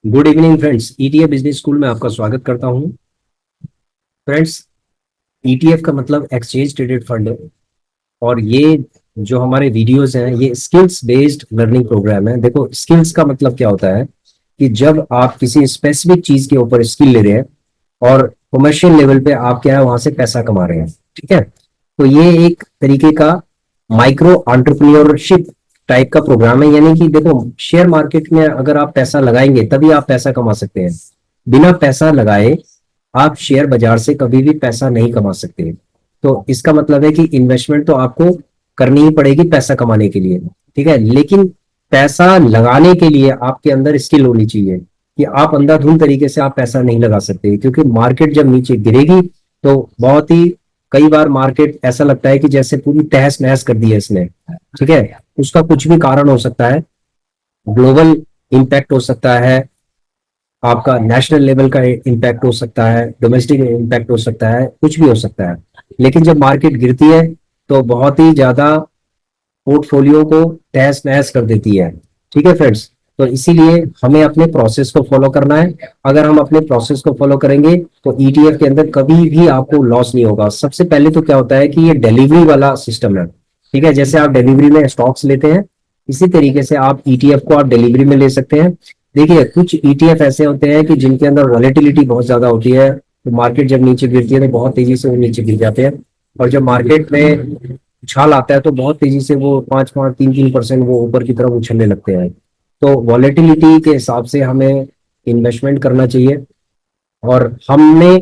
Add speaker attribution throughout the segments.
Speaker 1: Good evening friends, ETF business school में आपका स्वागत करता हूं। फ्रेंड्स, ईटीएफ का मतलब एक्सचेंज ट्रेडेड फंड है। और ये जो हमारे वीडियोस हैं ये स्किल्स बेस्ड लर्निंग प्रोग्राम है। देखो, स्किल्स का मतलब क्या होता है कि जब आप किसी स्पेसिफिक चीज के ऊपर स्किल ले रहे हैं और कमर्शियल लेवल पे आप क्या है वहां से पैसा कमा रहे हैं। ठीक है, तो ये एक तरीके का माइक्रो एंटरप्रेन्योरशिप टाइप का प्रोग्राम है। यानी कि देखो, शेयर मार्केट में अगर आप पैसा लगाएंगे तभी आप पैसा कमा सकते हैं। बिना पैसा लगाए आप शेयर बाजार से कभी भी पैसा नहीं कमा सकते। तो इसका मतलब है कि इन्वेस्टमेंट तो आपको करनी ही पड़ेगी पैसा कमाने के लिए। ठीक है, लेकिन पैसा लगाने के लिए आपके अंदर स्किल होनी चाहिए कि आप अंधाधुंध तरीके से आप पैसा नहीं लगा सकते, क्योंकि मार्केट जब नीचे गिरेगी तो बहुत ही कई बार मार्केट ऐसा लगता है कि जैसे पूरी तहस नहस कर दी है इसने। ठीक है, उसका कुछ भी कारण हो सकता है। ग्लोबल इम्पैक्ट हो सकता है, आपका नेशनल लेवल का इम्पैक्ट हो सकता है, डोमेस्टिक इम्पैक्ट हो सकता है, कुछ भी हो सकता है। लेकिन जब मार्केट गिरती है तो बहुत ही ज्यादा पोर्टफोलियो को तहस नहस कर देती है। ठीक है फ्रेंड्स, तो इसीलिए हमें अपने प्रोसेस को फॉलो करना है। अगर हम अपने प्रोसेस को फॉलो करेंगे तो ईटीएफ के अंदर कभी भी आपको लॉस नहीं होगा। सबसे पहले तो क्या होता है कि ये डिलीवरी वाला सिस्टम है। ठीक है, जैसे आप डिलीवरी में स्टॉक्स लेते हैं इसी तरीके से आप ईटीएफ को आप डिलीवरी में ले सकते हैं। देखिए, कुछ ईटीएफ ऐसे होते हैं कि जिनके अंदर वॉलेटिलिटी बहुत ज्यादा होती है, तो मार्केट जब नीचे गिरती है तो बहुत तेजी से वो नीचे गिर जाते हैं। और जब मार्केट में उछाल आता है तो बहुत तेजी से वो 5-5, 3-3% वो ऊपर की तरफ उछलने लगते हैं। तो वॉलेटिलिटी के हिसाब से हमें इन्वेस्टमेंट करना चाहिए। और हमने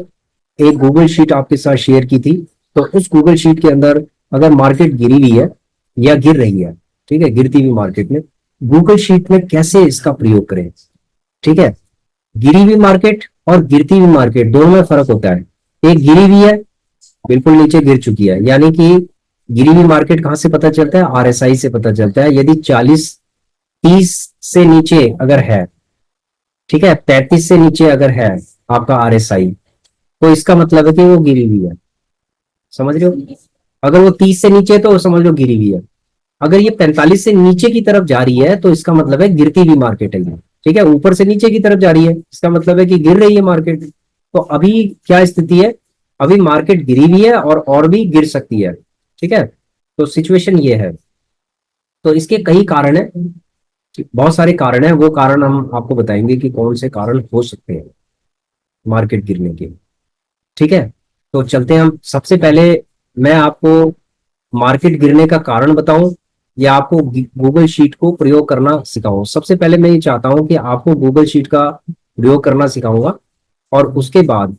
Speaker 1: एक गूगल शीट आपके साथ शेयर की थी, तो उस गूगल शीट के अंदर अगर मार्केट गिरी हुई है या गिर रही है, ठीक है, गिरती हुई मार्केट में गूगल शीट में कैसे इसका प्रयोग करें। ठीक है, गिरी हुई मार्केट और गिरती हुई मार्केट दोनों में फर्क होता है। एक गिरी हुई है, बिल्कुल नीचे गिर चुकी है, यानी कि गिरी हुई मार्केट कहां से पता चलता है? आरएसआई से पता चलता है। यदि 40-30 से नीचे अगर है, ठीक है, 35 से नीचे अगर है आपका आरएसआई, तो इसका मतलब है कि वो गिरी हुई है। समझ रहे हो? अगर वो 30 से नीचे है तो समझ लो गिरी हुई है। अगर ये 45 से नीचे की तरफ जा रही है तो इसका मतलब है गिरती हुई मार्केट है ये। ठीक है, ऊपर से नीचे की तरफ जा रही है इसका मतलब है कि गिर रही है मार्केट। तो अभी क्या स्थिति है? अभी मार्केट गिरी हुई है और भी गिर सकती है। ठीक है, तो सिचुएशन ये है। तो इसके कई कारण है, बहुत सारे कारण है। वो कारण हम आपको बताएंगे कि कौन से कारण हो सकते हैं मार्केट गिरने के। ठीक है, तो चलते हैं हम। सबसे पहले मैं आपको मार्केट गिरने का कारण बताऊं या आपको गूगल शीट को प्रयोग करना सिखाऊं? सबसे पहले मैं ये चाहता हूं कि आपको गूगल शीट का प्रयोग करना सिखाऊंगा, और उसके बाद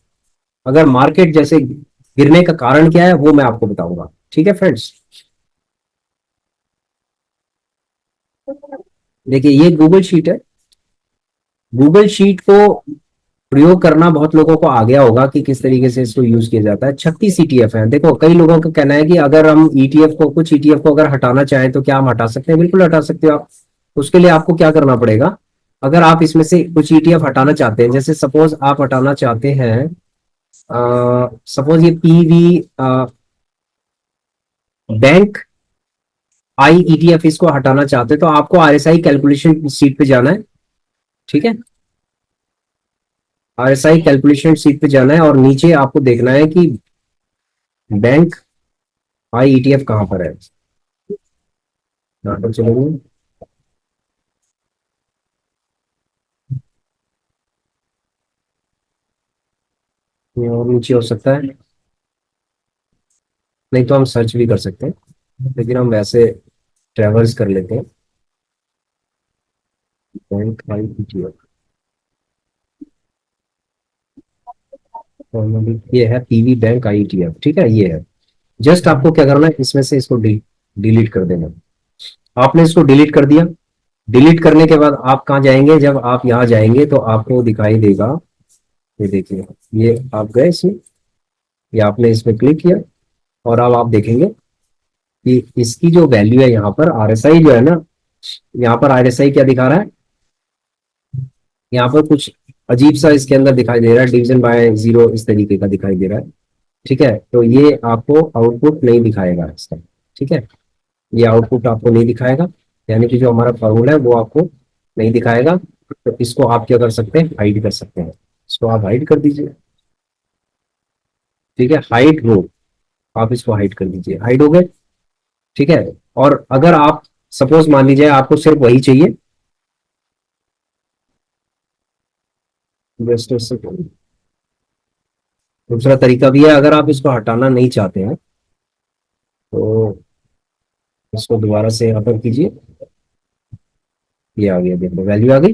Speaker 1: अगर मार्केट जैसे गिरने का कारण क्या है वो मैं आपको बताऊंगा। ठीक है फ्रेंड्स, देखिए ये गूगल शीट है। गूगल शीट को प्रयोग करना बहुत लोगों को आ गया होगा कि किस तरीके से इसको यूज किया जाता है। 36 ईटीएफ है। देखो, कई लोगों का कहना है कि अगर हम ईटीएफ को, कुछ ईटीएफ को अगर हटाना चाहें तो क्या हम हटा सकते हैं? बिल्कुल हटा सकते हो आप। उसके लिए आपको क्या करना पड़ेगा? अगर आप इसमें से कुछ ईटीएफ हटाना चाहते हैं, जैसे सपोज आप हटाना चाहते हैं, सपोज ये पीवी बैंक आई ईटीएफ, इसको हटाना चाहते हैं तो आपको आरएसआई कैलकुलेशन सीट पे जाना है। ठीक है, आरएसआई कैलकुलेशन सीट पे जाना है और नीचे आपको देखना है कि बैंक आई ईटीएफ कहाँ पर है। यहाँ पर चलेंगे, ये और नीचे हो सकता है, नहीं तो हम सर्च भी कर सकते हैं, लेकिन हम वैसे ट्रेवल्स कर लेते हैं। बैंक आई ईटीएफ, ये है पीवी बैंक आई ईटीएफ। ठीक है, ये है। जस्ट आपको क्या करना है, इसमें से इसको डिलीट कर देना। आपने इसको डिलीट कर दिया। डिलीट करने के बाद आप कहाँ जाएंगे? जब आप यहाँ जाएंगे तो आपको दिखाई देगा, ये देखिए, ये आप गए इसमें, ये आपने इसमें क्लिक किया और अब आप देखेंगे कि इसकी जो वैल्यू है यहाँ पर आरएसआई जो है ना, यहाँ पर आरएसआई क्या दिखा रहा है? यहाँ पर कुछ अजीब सा इसके अंदर दिखाई दे रहा है, डिवीजन बाय जीरो इस तरीके का दिखाई दे रहा है। ठीक है, तो ये आपको आउटपुट नहीं दिखाएगा इसका। ठीक है, ये आउटपुट आपको नहीं दिखाएगा, यानी कि जो हमारा फॉर्मूला है वो आपको नहीं दिखाएगा। तो इसको आप क्या कर सकते हैं, हाइड कर सकते हैं। इसको आप हाइड कर दीजिए। ठीक है, हाइड रो, आप इसको हाइड कर दीजिए, हाइड हो गए। ठीक है, और अगर आप सपोज मान लीजिए आपको सिर्फ वही चाहिए, जस्ट दूसरा तरीका भी है, अगर आप इसको हटाना नहीं चाहते हैं तो इसको दोबारा से यहाँ पर कीजिए। ये आ गया, देखो वैल्यू आ गई।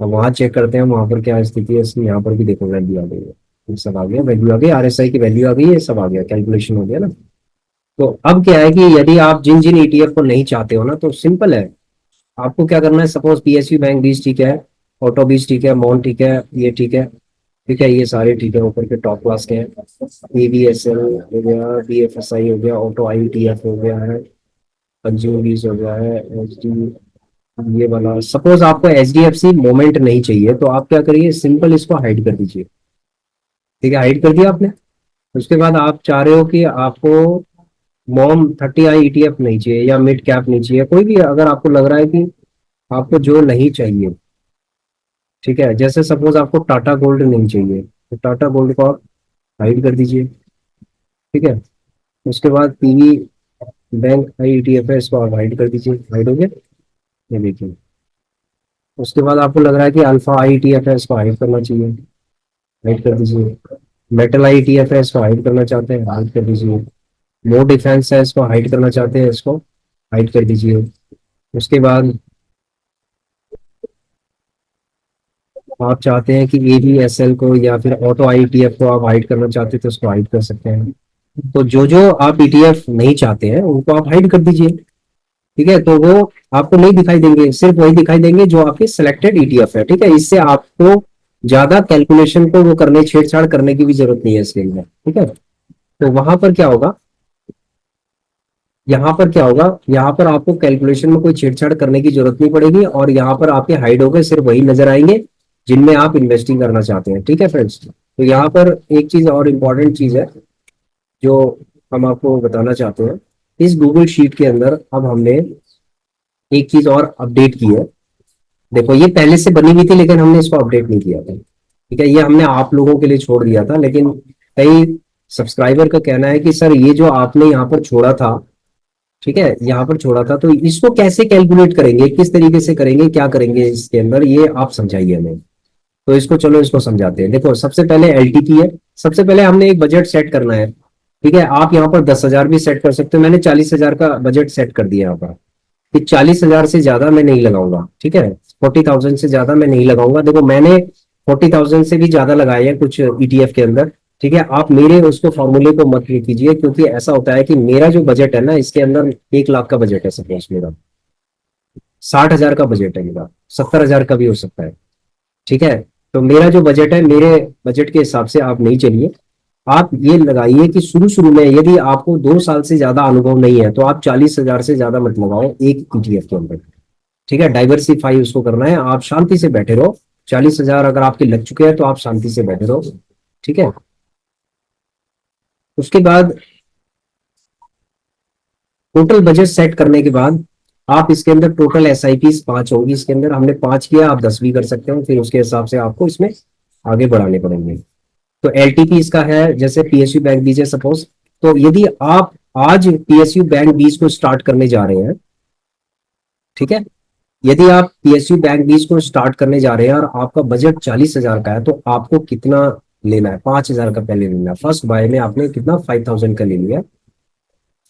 Speaker 1: अब वहां चेक करते हैं वहां पर क्या स्थिति है इसकी, यहाँ पर भी देखो वैल्यू आ गई है। ये सब आ गया, वैल्यू आ गई, आरएसआई की वैल्यू आ गई, ये सब आ गया, कैलकुलेशन हो गया ना। तो अब क्या है कि यदि आप जिन जिन ईटीएफ को नहीं चाहते हो ना, तो सिंपल है, आपको क्या करना है, सपोज पीएसयू बैंक 20 ठीक है, ऑटो 20 ठीक है, मॉन ठीक है, ये ठीक है। ठीक है, ये सारे ठीक है, ऊपर के टॉप क्लास के हैं। एबीएसएल हो गया, बीएफएसआई हो गया, ऑटो आईटीएफ हो गया है, कंज्यूमर बीस हो गया है, एच डी, ये वाला। सपोज आपको H D F C moment नहीं चाहिए तो आप क्या करिए, सिंपल इसको हाइड कर दीजिए। ठीक है, हाइड कर दिया आपने। उसके बाद आप चाह रहे हो कि आपको मॉम 30 आई ईटीएफ नहीं चाहिए या मिड कैप नहीं चाहिए, कोई भी अगर आपको लग रहा है कि आपको जो नहीं चाहिए। ठीक है, जैसे सपोज आपको टाटा गोल्ड नहीं चाहिए तो टाटा गोल्ड को आप हाइड कर दीजिए। ठीक है, उसके बाद पीवी बैंक आई ईटीएफ है, इसको आप हाइड कर दीजिए, हाइड हो गया। ये देखिए, उसके बाद आपको लग रहा है कि अल्फा आई ईटीएफ है, इसको हाइड करना चाहिए, हाइड कर दीजिए। मेटल आई ईटीएफ है, इसको हाइड करना चाहते हैं, हाइड कर दीजिए। मोर डिफेंस है, इसको हाइड करना चाहते हैं, इसको हाइड कर दीजिए। उसके बाद आप चाहते हैं कि एबीएसएल को या फिर ऑटो आईटीएफ को आप हाइड करना चाहते हैं तो उसको हाइड कर सकते हैं। तो जो जो आप ईटीएफ नहीं चाहते हैं उनको आप हाइड कर दीजिए। ठीक है, तो वो आपको नहीं दिखाई देंगे, सिर्फ वही दिखाई देंगे जो आपके सिलेक्टेड ईटीएफ है। ठीक है, इससे आपको ज्यादा कैलकुलेशन को वो करने, छेड़छाड़ करने की भी जरूरत नहीं है इसके अंदर। ठीक है, तो वहां पर क्या होगा, यहाँ पर क्या होगा, यहाँ पर आपको कैलकुलेशन में कोई छेड़छाड़ करने की जरूरत नहीं पड़ेगी, और यहाँ पर आपके हाइड हो गए सिर्फ वही नजर आएंगे जिनमें आप इन्वेस्टिंग करना चाहते हैं। ठीक है फ्रेंड्स, तो यहाँ पर एक चीज और इम्पोर्टेंट चीज है जो हम आपको बताना चाहते हैं। इस गूगल शीट के अंदर अब हमने एक चीज और अपडेट की है। देखो ये पहले से बनी हुई थी लेकिन हमने इसको अपडेट नहीं किया था। ठीक है, ये हमने आप लोगों के लिए छोड़ दिया था, लेकिन कई सब्सक्राइबर का कहना है कि सर ये जो आपने यहाँ पर छोड़ा था, ठीक है, यहाँ पर छोड़ा था, तो इसको कैसे कैलकुलेट करेंगे, किस तरीके से करेंगे, क्या करेंगे इसके अंदर, ये आप समझाइए हमें। तो इसको चलो इसको समझाते हैं। देखो सबसे पहले एलटीपी है, सबसे पहले हमने एक बजट सेट करना है। ठीक है, आप यहाँ पर 10,000 भी सेट कर सकते हो, मैंने 40,000 का बजट सेट कर दिया यहाँ पर कि 40,000 से ज्यादा मैं नहीं लगाऊंगा। ठीक है, 40,000 से ज्यादा मैं नहीं लगाऊंगा। देखो मैंने 40,000 से भी ज्यादा लगाए हैं कुछ ईटीएफ के अंदर। ठीक है, आप मेरे उसको फॉर्मूले को मत कीजिए, क्योंकि ऐसा होता है कि मेरा जो बजट है ना, इसके अंदर 1 लाख का बजट है, सपोज मेरा 60,000 का बजट है, मेरा 70,000 का भी हो सकता है। ठीक है, तो मेरा जो बजट है, मेरे बजट के हिसाब से आप नहीं चलिए। आप ये लगाइए कि शुरू शुरू में यदि आपको 2 साल से ज्यादा अनुभव नहीं है तो आप 40,000 से ज्यादा मत लगाओ एक ईटीएफ के अंदर। ठीक है, डाइवर्सिफाई उसको करना है, आप शांति से बैठे रहो। 40,000 अगर आपके लग चुके हैं तो आप शांति से बैठे रहो। ठीक है, उसके बाद टोटल बजट सेट करने के बाद आप इसके अंदर टोटल एस आई पी 5 होगी, इसके अंदर हमने 5 किया, आप 10 भी कर सकते हो, फिर उसके हिसाब से आपको इसमें आगे बढ़ाने पड़ेंगे। तो एलटीपी इसका है, जैसे पीएसयू बैंक बीज है सपोज, तो यदि आप आज पीएसयू बैंक बीज को स्टार्ट करने जा रहे हैं, ठीक है, यदि आप पीएसयू बैंक बीज को स्टार्ट करने जा रहे हैं और आपका बजट 40,000 का है, तो आपको कितना लेना है, 5,000 का पहले लेना है। फर्स्ट बाय में आपने कितना 5,000 का ले लिया।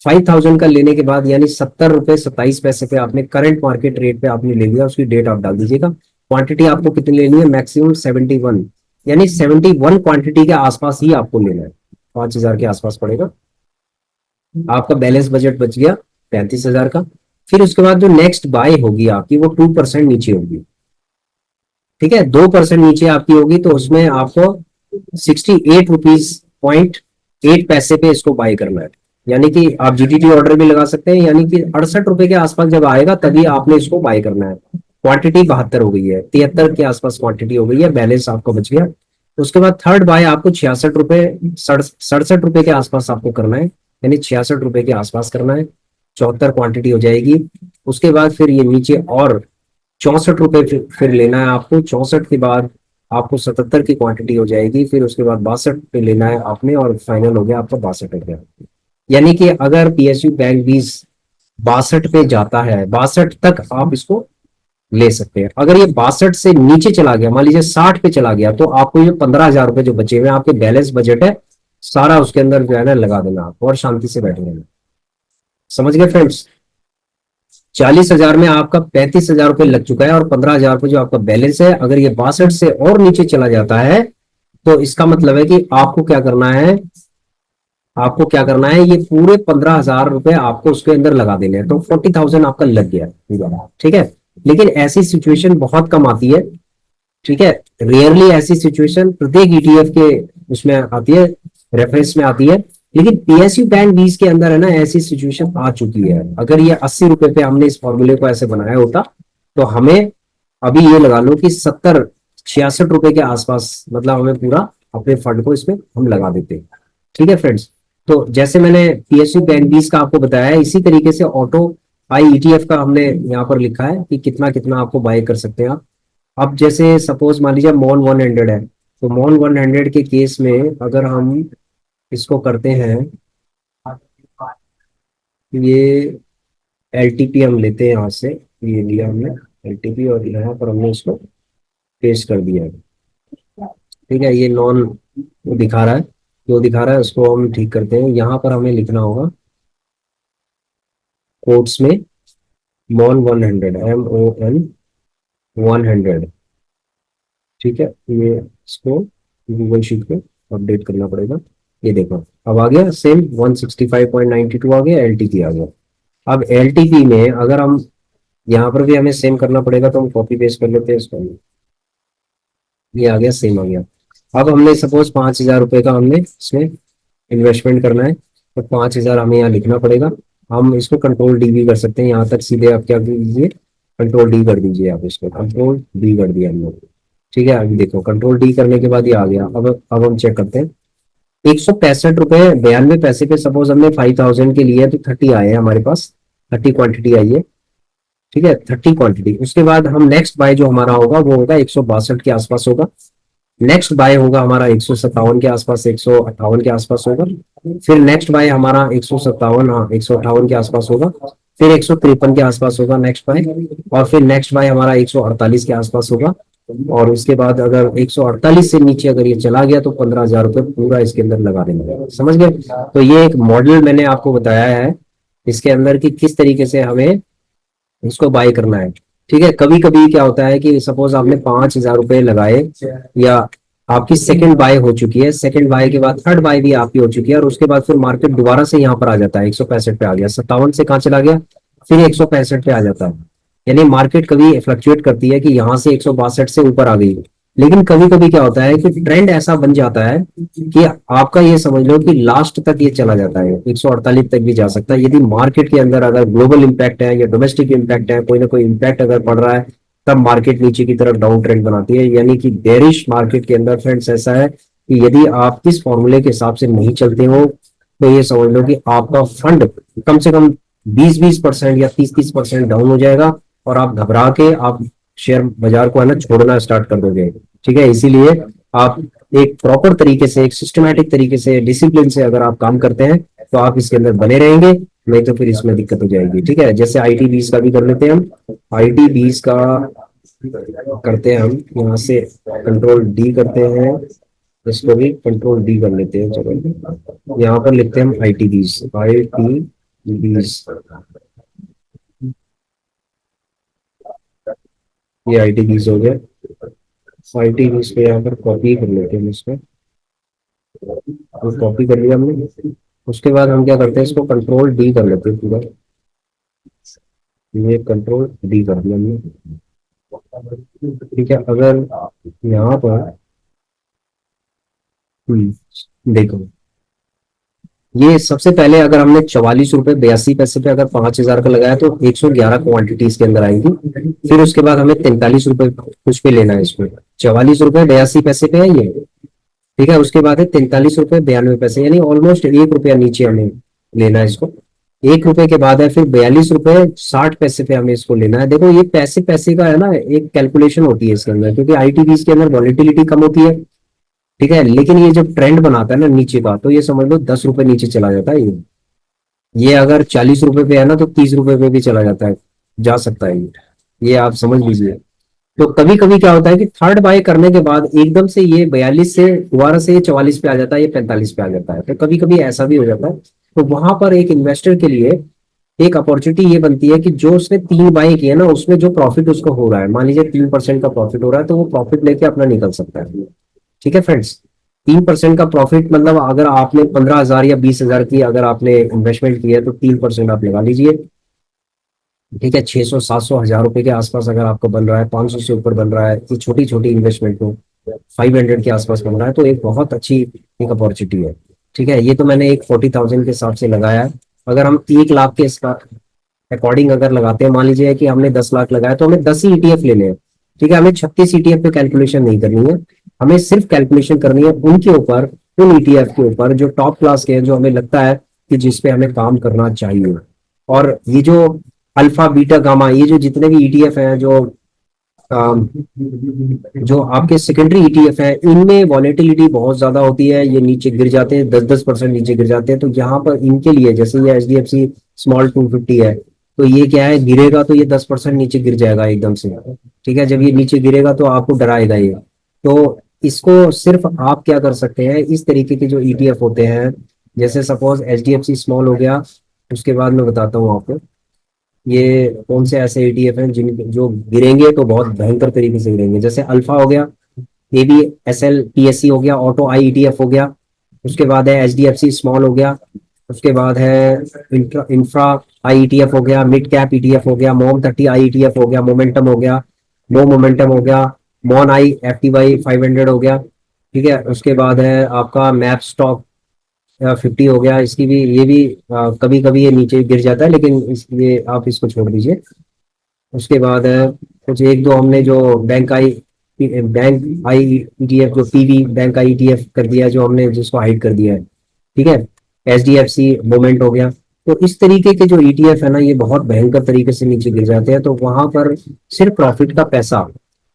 Speaker 1: 5,000 का लेने के बाद यानी 70 रुपए 27 पैसे पे आपने करंट मार्केट रेट पे आपने ले लिया, उसकी डेट आप डाल दीजिएगा। क्वांटिटी आपको कितनी लेनी है, मैक्सिमम 71, यानी 71 क्वांटिटी के आसपास ही आपको लेना है, 5,000 के आसपास पड़ेगा। आपका बैलेंस बजट बच गया 35,000 का। फिर उसके बाद जो नेक्स्ट बाय होगी आपकी वो 2% नीचे होगी। ठीक है, 2% नीचे आपकी होगी तो उसमें आपको 68 रुपीज 0.8 पैसे पे इसको बाय करना है। यानी कि आप जीटीटी ऑर्डर भी लगा सकते हैं, यानी कि 68 रुपए के आसपास जब आएगा तभी आपने इसको बाय करना है। क्वांटिटी 72 हो गई है, 73 के आसपास क्वांटिटी हो गई है, बैलेंस आपको बच गया। उसके बाद थर्ड बाय आपको 66 रुपए 67 रुपए के आसपास आपको करना है, यानी 66 रुपए के आसपास करना है, 74 क्वांटिटी हो जाएगी। उसके बाद फिर ये नीचे और 64 रुपए फिर लेना है आपको। 64 के बाद आपको 77 की क्वांटिटी हो जाएगी, फिर उसके बाद 62 पे लेना है आपने, और फाइनल हो गया आपका 62 रुपया। यानी कि अगर पीएसयू बैंक 20 62 पे जाता है, 62 तक आप इसको ले सकते हैं। अगर ये 62 से नीचे चला गया, मान लीजिए 60 पे चला गया, तो आपको ये 15,000 रुपए जो बचे हुए हैं आपके बैलेंस बजट है, सारा उसके अंदर जो है ना लगा देना आप, और शांति से बैठे रहना। समझ गए फ्रेंड्स? 40,000 में आपका 35,000 रुपये लग चुका है, और 15,000 रुपये जो आपका बैलेंस है, अगर ये 62 से और नीचे चला जाता है, तो इसका मतलब है कि आपको क्या करना है, आपको क्या करना है, ये पूरे 15,000 रुपए आपको उसके अंदर लगा देने हैं, तो 40,000 आपका लग गया। ठीक है। लेकिन ऐसी सिचुएशन बहुत कम आती है। ठीक है। रेयरली ऐसी सिचुएशन प्रत्येक ईटीएफ के उसमें आती है, रेफरेंस में आती है। लेकिन पीएसयू बैंक 20 के अंदर है ना, ऐसी सिचुएशन आ चुकी है। अगर ये 80 रुपए पे हमने इस फॉर्मूले को ऐसे बनाया होता, तो हमें अभी ये लगा लो कि 70 66 रुपए के आसपास, मतलब हमें पूरा अपने फंड को इसमें हम लगा देते। ठीक है फ्रेंड्स। तो जैसे मैंने पीएसयू बैंक 20 का आपको बताया है, इसी तरीके से ऑटो आई ईटीएफ का हमने यहाँ पर लिखा है कि कितना कितना आपको बाय कर सकते हैं आप। अब जैसे सपोज मान लीजिए मॉल 100 है, तो मॉल 100 के केस में अगर हम इसको करते हैं, ये एलटीपी हम लेते हैं यहाँ से, ये लिया हमने एलटीपी, और यहाँ पर हमने इसको पेस्ट कर दिया है। ठीक है। ये नॉन दिखा रहा है, जो दिखा रहा है उसको हम ठीक करते हैं। यहाँ पर हमें लिखना होगा कोट्स में मॉल 100, MON 100। ठीक है। ये इसको गूगल शीट पे अपडेट करना पड़ेगा। ये देखो अब आ गया सेम 165.92 आ गया, एलटीपी आ गया। अब एलटीपी में अगर हम यहाँ पर भी हमें सेम करना पड़ेगा, तो हम कॉपी पेस्ट कर लेते हैं इसको। ये आ गया, सेम आ गया। अब हमने सपोज 5,000 रुपए का हमने इसमें इन्वेस्टमेंट करना है, तो 5,000 हमें यहाँ लिखना पड़ेगा। हम इसको कंट्रोल डी भी कर सकते हैं, यहाँ तक सीधे आप क्या कीजिए, कंट्रोल डी कर दीजिए, आप इसको कंट्रोल डी कर दिया हमने। ठीक है। अभी देखो कंट्रोल डी करने के बाद ये आ गया। अब हम चेक करते हैं, 165 रुपए 92 पैसे पे सपोज हमने 5,000 के लिए, तो 30 आए हैं हमारे पास, 30 क्वांटिटी आई है। ठीक है। 30 क्वांटिटी। उसके बाद हम नेक्स्ट बाय जो हमारा होगा वो होगा 162 के आसपास होगा। नेक्स्ट बाय होगा हमारा 157 के आसपास, 158 के आसपास होगा। फिर नेक्स्ट बाय हमारा 157, हाँ 158 के आसपास होगा। फिर 153 के आसपास होगा नेक्स्ट बाय। और फिर नेक्स्ट बाय हमारा 148 के आसपास होगा। और उसके बाद अगर 148 से नीचे अगर ये चला गया, तो 15,000 रुपये पूरा इसके अंदर लगा देंगे। समझ गए? तो ये एक मॉडल मैंने आपको बताया है इसके अंदर कि किस तरीके से हमें इसको बाय करना है। ठीक है। कभी कभी क्या होता है कि सपोज आपने 5,000 रुपये लगाए, या आपकी सेकंड बाय हो चुकी है, सेकंड बाय के बाद थर्ड बाय भी आपकी हो चुकी है, और उसके बाद फिर मार्केट दोबारा से यहाँ पर आ जाता है, 165 पे आ गया, 57 से कहाँ चला गया, फिर 165 पे आ जाता है। यानी मार्केट कभी फ्लक्चुएट करती है कि यहाँ से 162 से ऊपर आ गई। लेकिन कभी कभी क्या होता है कि ट्रेंड ऐसा बन जाता है कि आपका ये समझ लो कि लास्ट तक ये चला जाता है, 148 तक भी जा सकता है। यदि मार्केट के अंदर अगर ग्लोबल इम्पैक्ट है या डोमेस्टिक इम्पैक्ट है, कोई ना कोई इम्पैक्ट अगर पड़ रहा है, तब मार्केट नीचे की तरफ डाउन ट्रेंड बनाती है। यानी कि बेरिश मार्केट के अंदर फ्रेंड्स ऐसा है कि यदि आप इस फॉर्मूले के हिसाब से नहीं चलते हो, तो ये समझ लो कि आपका फंड कम से कम 20-20% या 30-30% डाउन हो जाएगा, और आप घबरा के आप शेयर बाजार को है ना छोड़ना स्टार्ट कर दोगे। ठीक है। इसीलिए आप एक प्रॉपर तरीके से, एक सिस्टमेटिक तरीके से, डिसिप्लिन से अगर आप काम करते हैं, तो आप इसके अंदर बने रहेंगे, नहीं तो फिर इसमें दिक्कत हो जाएगी। ठीक है। जैसे IT20 का भी कर लेते हैं हम। IT20 का करते हैं हम, यहाँ से कंट्रोल डी करते हैं, इसको भी कंट्रोल डी कर लेते हैं। चलो यहाँ पर लिखते हैं हम IT20। ये IT20 हो गया। IT20 पे यहाँ पर कॉपी कर लेते हैं इसको, कॉपी कर लिया हमने। उसके बाद हम क्या करते हैं, इसको कंट्रोल डी कर लेते हैं पूरा। ये कंट्रोल डी कर दिया हमने। ठीक है। अगर यहाँ पर देखो, ये सबसे पहले अगर हमने 44 रुपए 82 पैसे पे अगर 5,000 का लगाया, तो 111 क्वांटिटी इसके अंदर आएगी। फिर उसके बाद हमें 43 रुपए कुछ पे लेना है इसमें, 44 रुपए 82 पैसे पे है ये। ठीक है। उसके बाद है 43 रुपए 92 पैसे, यानी ऑलमोस्ट 1 रुपया नीचे हमें लेना है इसको। 1 रुपए के बाद है फिर 42 रुपए 60 पैसे पे हमें इसको लेना है। देखो ये पैसे पैसे का है ना, एक कैलकुलेशन होती है इसके अंदर, क्योंकि आईटीवीज के अंदर वॉलिटिलिटी कम होती है। ठीक है, लेकिन ये जब ट्रेंड बनाता है ना नीचे का, तो ये समझ लो 10 रुपए नीचे चला जाता है ये अगर 40 रुपए पे है ना, तो 30 रुपए पे भी चला जाता है, जा सकता है ये आप समझ लीजिए। तो कभी कभी क्या होता है कि थर्ड बाय करने के बाद एकदम से ये 42 से दोबारा से 44 पे आ जाता है, ये 45 पे आ जाता है, तो कभी कभी ऐसा भी हो जाता है। तो वहां पर एक इन्वेस्टर के लिए एक अपॉर्चुनिटी ये बनती है कि जो उसने 3 बाय किए ना, उसमें जो प्रॉफिट उसको हो रहा है, मान लीजिए 3% का प्रॉफिट हो रहा है, तो वो प्रॉफिट लेके अपना निकल सकता है। ठीक है फ्रेंड्स, 3% का प्रॉफिट मतलब अगर आपने 15,000 या 20,000 की अगर आपने इन्वेस्टमेंट की है, तो 3% आप लगा लीजिए। ठीक है, 600 700 1000 रुपए के आसपास अगर आपको बन रहा है, 500 से ऊपर बन रहा है, ये छोटी छोटी इन्वेस्टमेंट को 500 के आसपास बन रहा है, तो एक बहुत अच्छी एक अपॉर्चुनिटी है। ठीक है, ये तो मैंने एक 40,000 के हिसाब से लगाया है। अगर हम 1 लाख के इसका अकॉर्डिंग अगर लगाते हैं, मान लीजिए कि हमने 10 लाख लगाया, तो हमें 10 ही ईटीएफ लेने हैं। ठीक है, हमें 36 ईटीएफ पे कैलकुलेशन नहीं करनी है, हमें सिर्फ कैलकुलेशन करनी है उनके ऊपर, उन ईटीएफ के ऊपर जो टॉप क्लास के हैं, जो हमें लगता है कि जिसपे हमें काम करना चाहिए। और ये जो अल्फा बीटा गामा, ये जो जितने भी ईटीएफ हैं, अम, जो आपके सेकेंडरी ईटीएफ है, इनमें वॉलेटिलिटी बहुत ज्यादा होती है, ये नीचे गिर जाते हैं, 10-10% नीचे गिर जाते हैं। तो यहाँ पर इनके लिए, जैसे ये एचडीएफसी स्मॉल 250 है, तो ये क्या है, गिरेगा तो ये 10% नीचे गिर जाएगा एकदम से। ठीक है, जब ये नीचे गिरेगा तो आपको डराएगा ये। तो इसको सिर्फ आप क्या कर सकते हैं, इस तरीके के जो ईटीएफ होते हैं, जैसे सपोज एचडीएफसी स्मॉल हो गया, उसके बाद मैं बताता हूँ आपको ये कौन से ऐसे ईटीएफ हैं जिन जो गिरेंगे तो बहुत भयंकर तरीके से गिरेंगे। जैसे अल्फा हो गया, A B S L P S C हो गया, ऑटो आई ईटीएफ हो गया, उसके बाद है H D F C small हो गया, उसके बाद है इंफ्रा आई ईटीएफ हो गया, मिड कैप ईटीएफ हो गया, मोम 30 आई ईटीएफ हो गया, मोमेंटम हो गया, नो मोमेंटम हो गया, मॉन आई एफ टी वाई 500 हो गया। ठीक है, उसके बाद है आपका मैप स्टॉक 50 हो गया, इसकी भी ये भी कभी कभी ये नीचे गिर जाता है, लेकिन ये आप इसको छोड़ दीजिए। उसके बाद कुछ एक दो हमने जो बैंक आई ईटीएफ, जो पीवी बैंक आई ईटीएफ कर दिया है, जो हमने जिसको हाइड कर दिया है। ठीक है, H D F C moment हो गया। तो इस तरीके के जो ईटीएफ है ना, ये बहुत भयंकर तरीके से नीचे गिर जाते हैं। तो वहां पर सिर्फ प्रॉफिट का पैसा,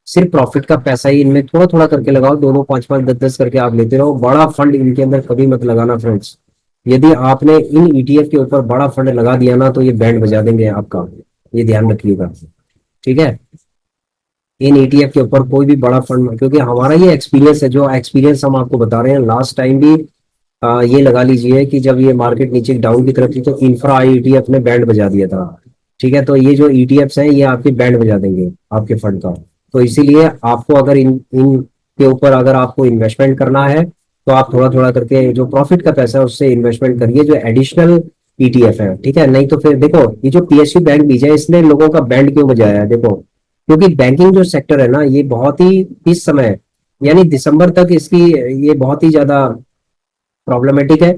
Speaker 1: सिर्फ प्रॉफिट का पैसा ही इनमें थोड़ा थोड़ा करके लगाओ, दोनों 5-5 10-10 करके आप लेते रहो। बड़ा फंड इनके अंदर कभी मत लगाना फ्रेंड्स। यदि आपने इन ईटीएफ के ऊपर बड़ा फंड लगा दिया ना, तो ये बैंड बजा देंगे आपका, ये ध्यान रखिएगा। ठीक है, इन ईटीएफ के ऊपर कोई भी बड़ा फंड, क्योंकि हमारा ये एक्सपीरियंस है, जो एक्सपीरियंस हम आपको बता रहे हैं, लास्ट टाइम भी ये लगा लीजिए कि जब ये मार्केट नीचे डाउन की तरफ थी, तो इंफ्रा आई ईटीएफ ने बैंड बजा दिया था। ठीक है, तो ये जो ईटीएफ्स हैं, ये आपके बैंड बजा देंगे आपके फंड का। तो इसीलिए आपको अगर इन इन के ऊपर अगर आपको इन्वेस्टमेंट करना है, तो आप थोड़ा थोड़ा करके जो प्रॉफिट का पैसा है उससे इन्वेस्टमेंट करिए, जो एडिशनल ईटीएफ है। ठीक है, नहीं तो फिर देखो, ये जो पीएसयू बैंक बीजा है, इसने लोगों का बैंड क्यों बजाया है, देखो, क्योंकि बैंकिंग जो सेक्टर है ना, ये बहुत ही इस समय यानी दिसंबर तक इसकी ये बहुत ही ज्यादा प्रॉब्लमेटिक है।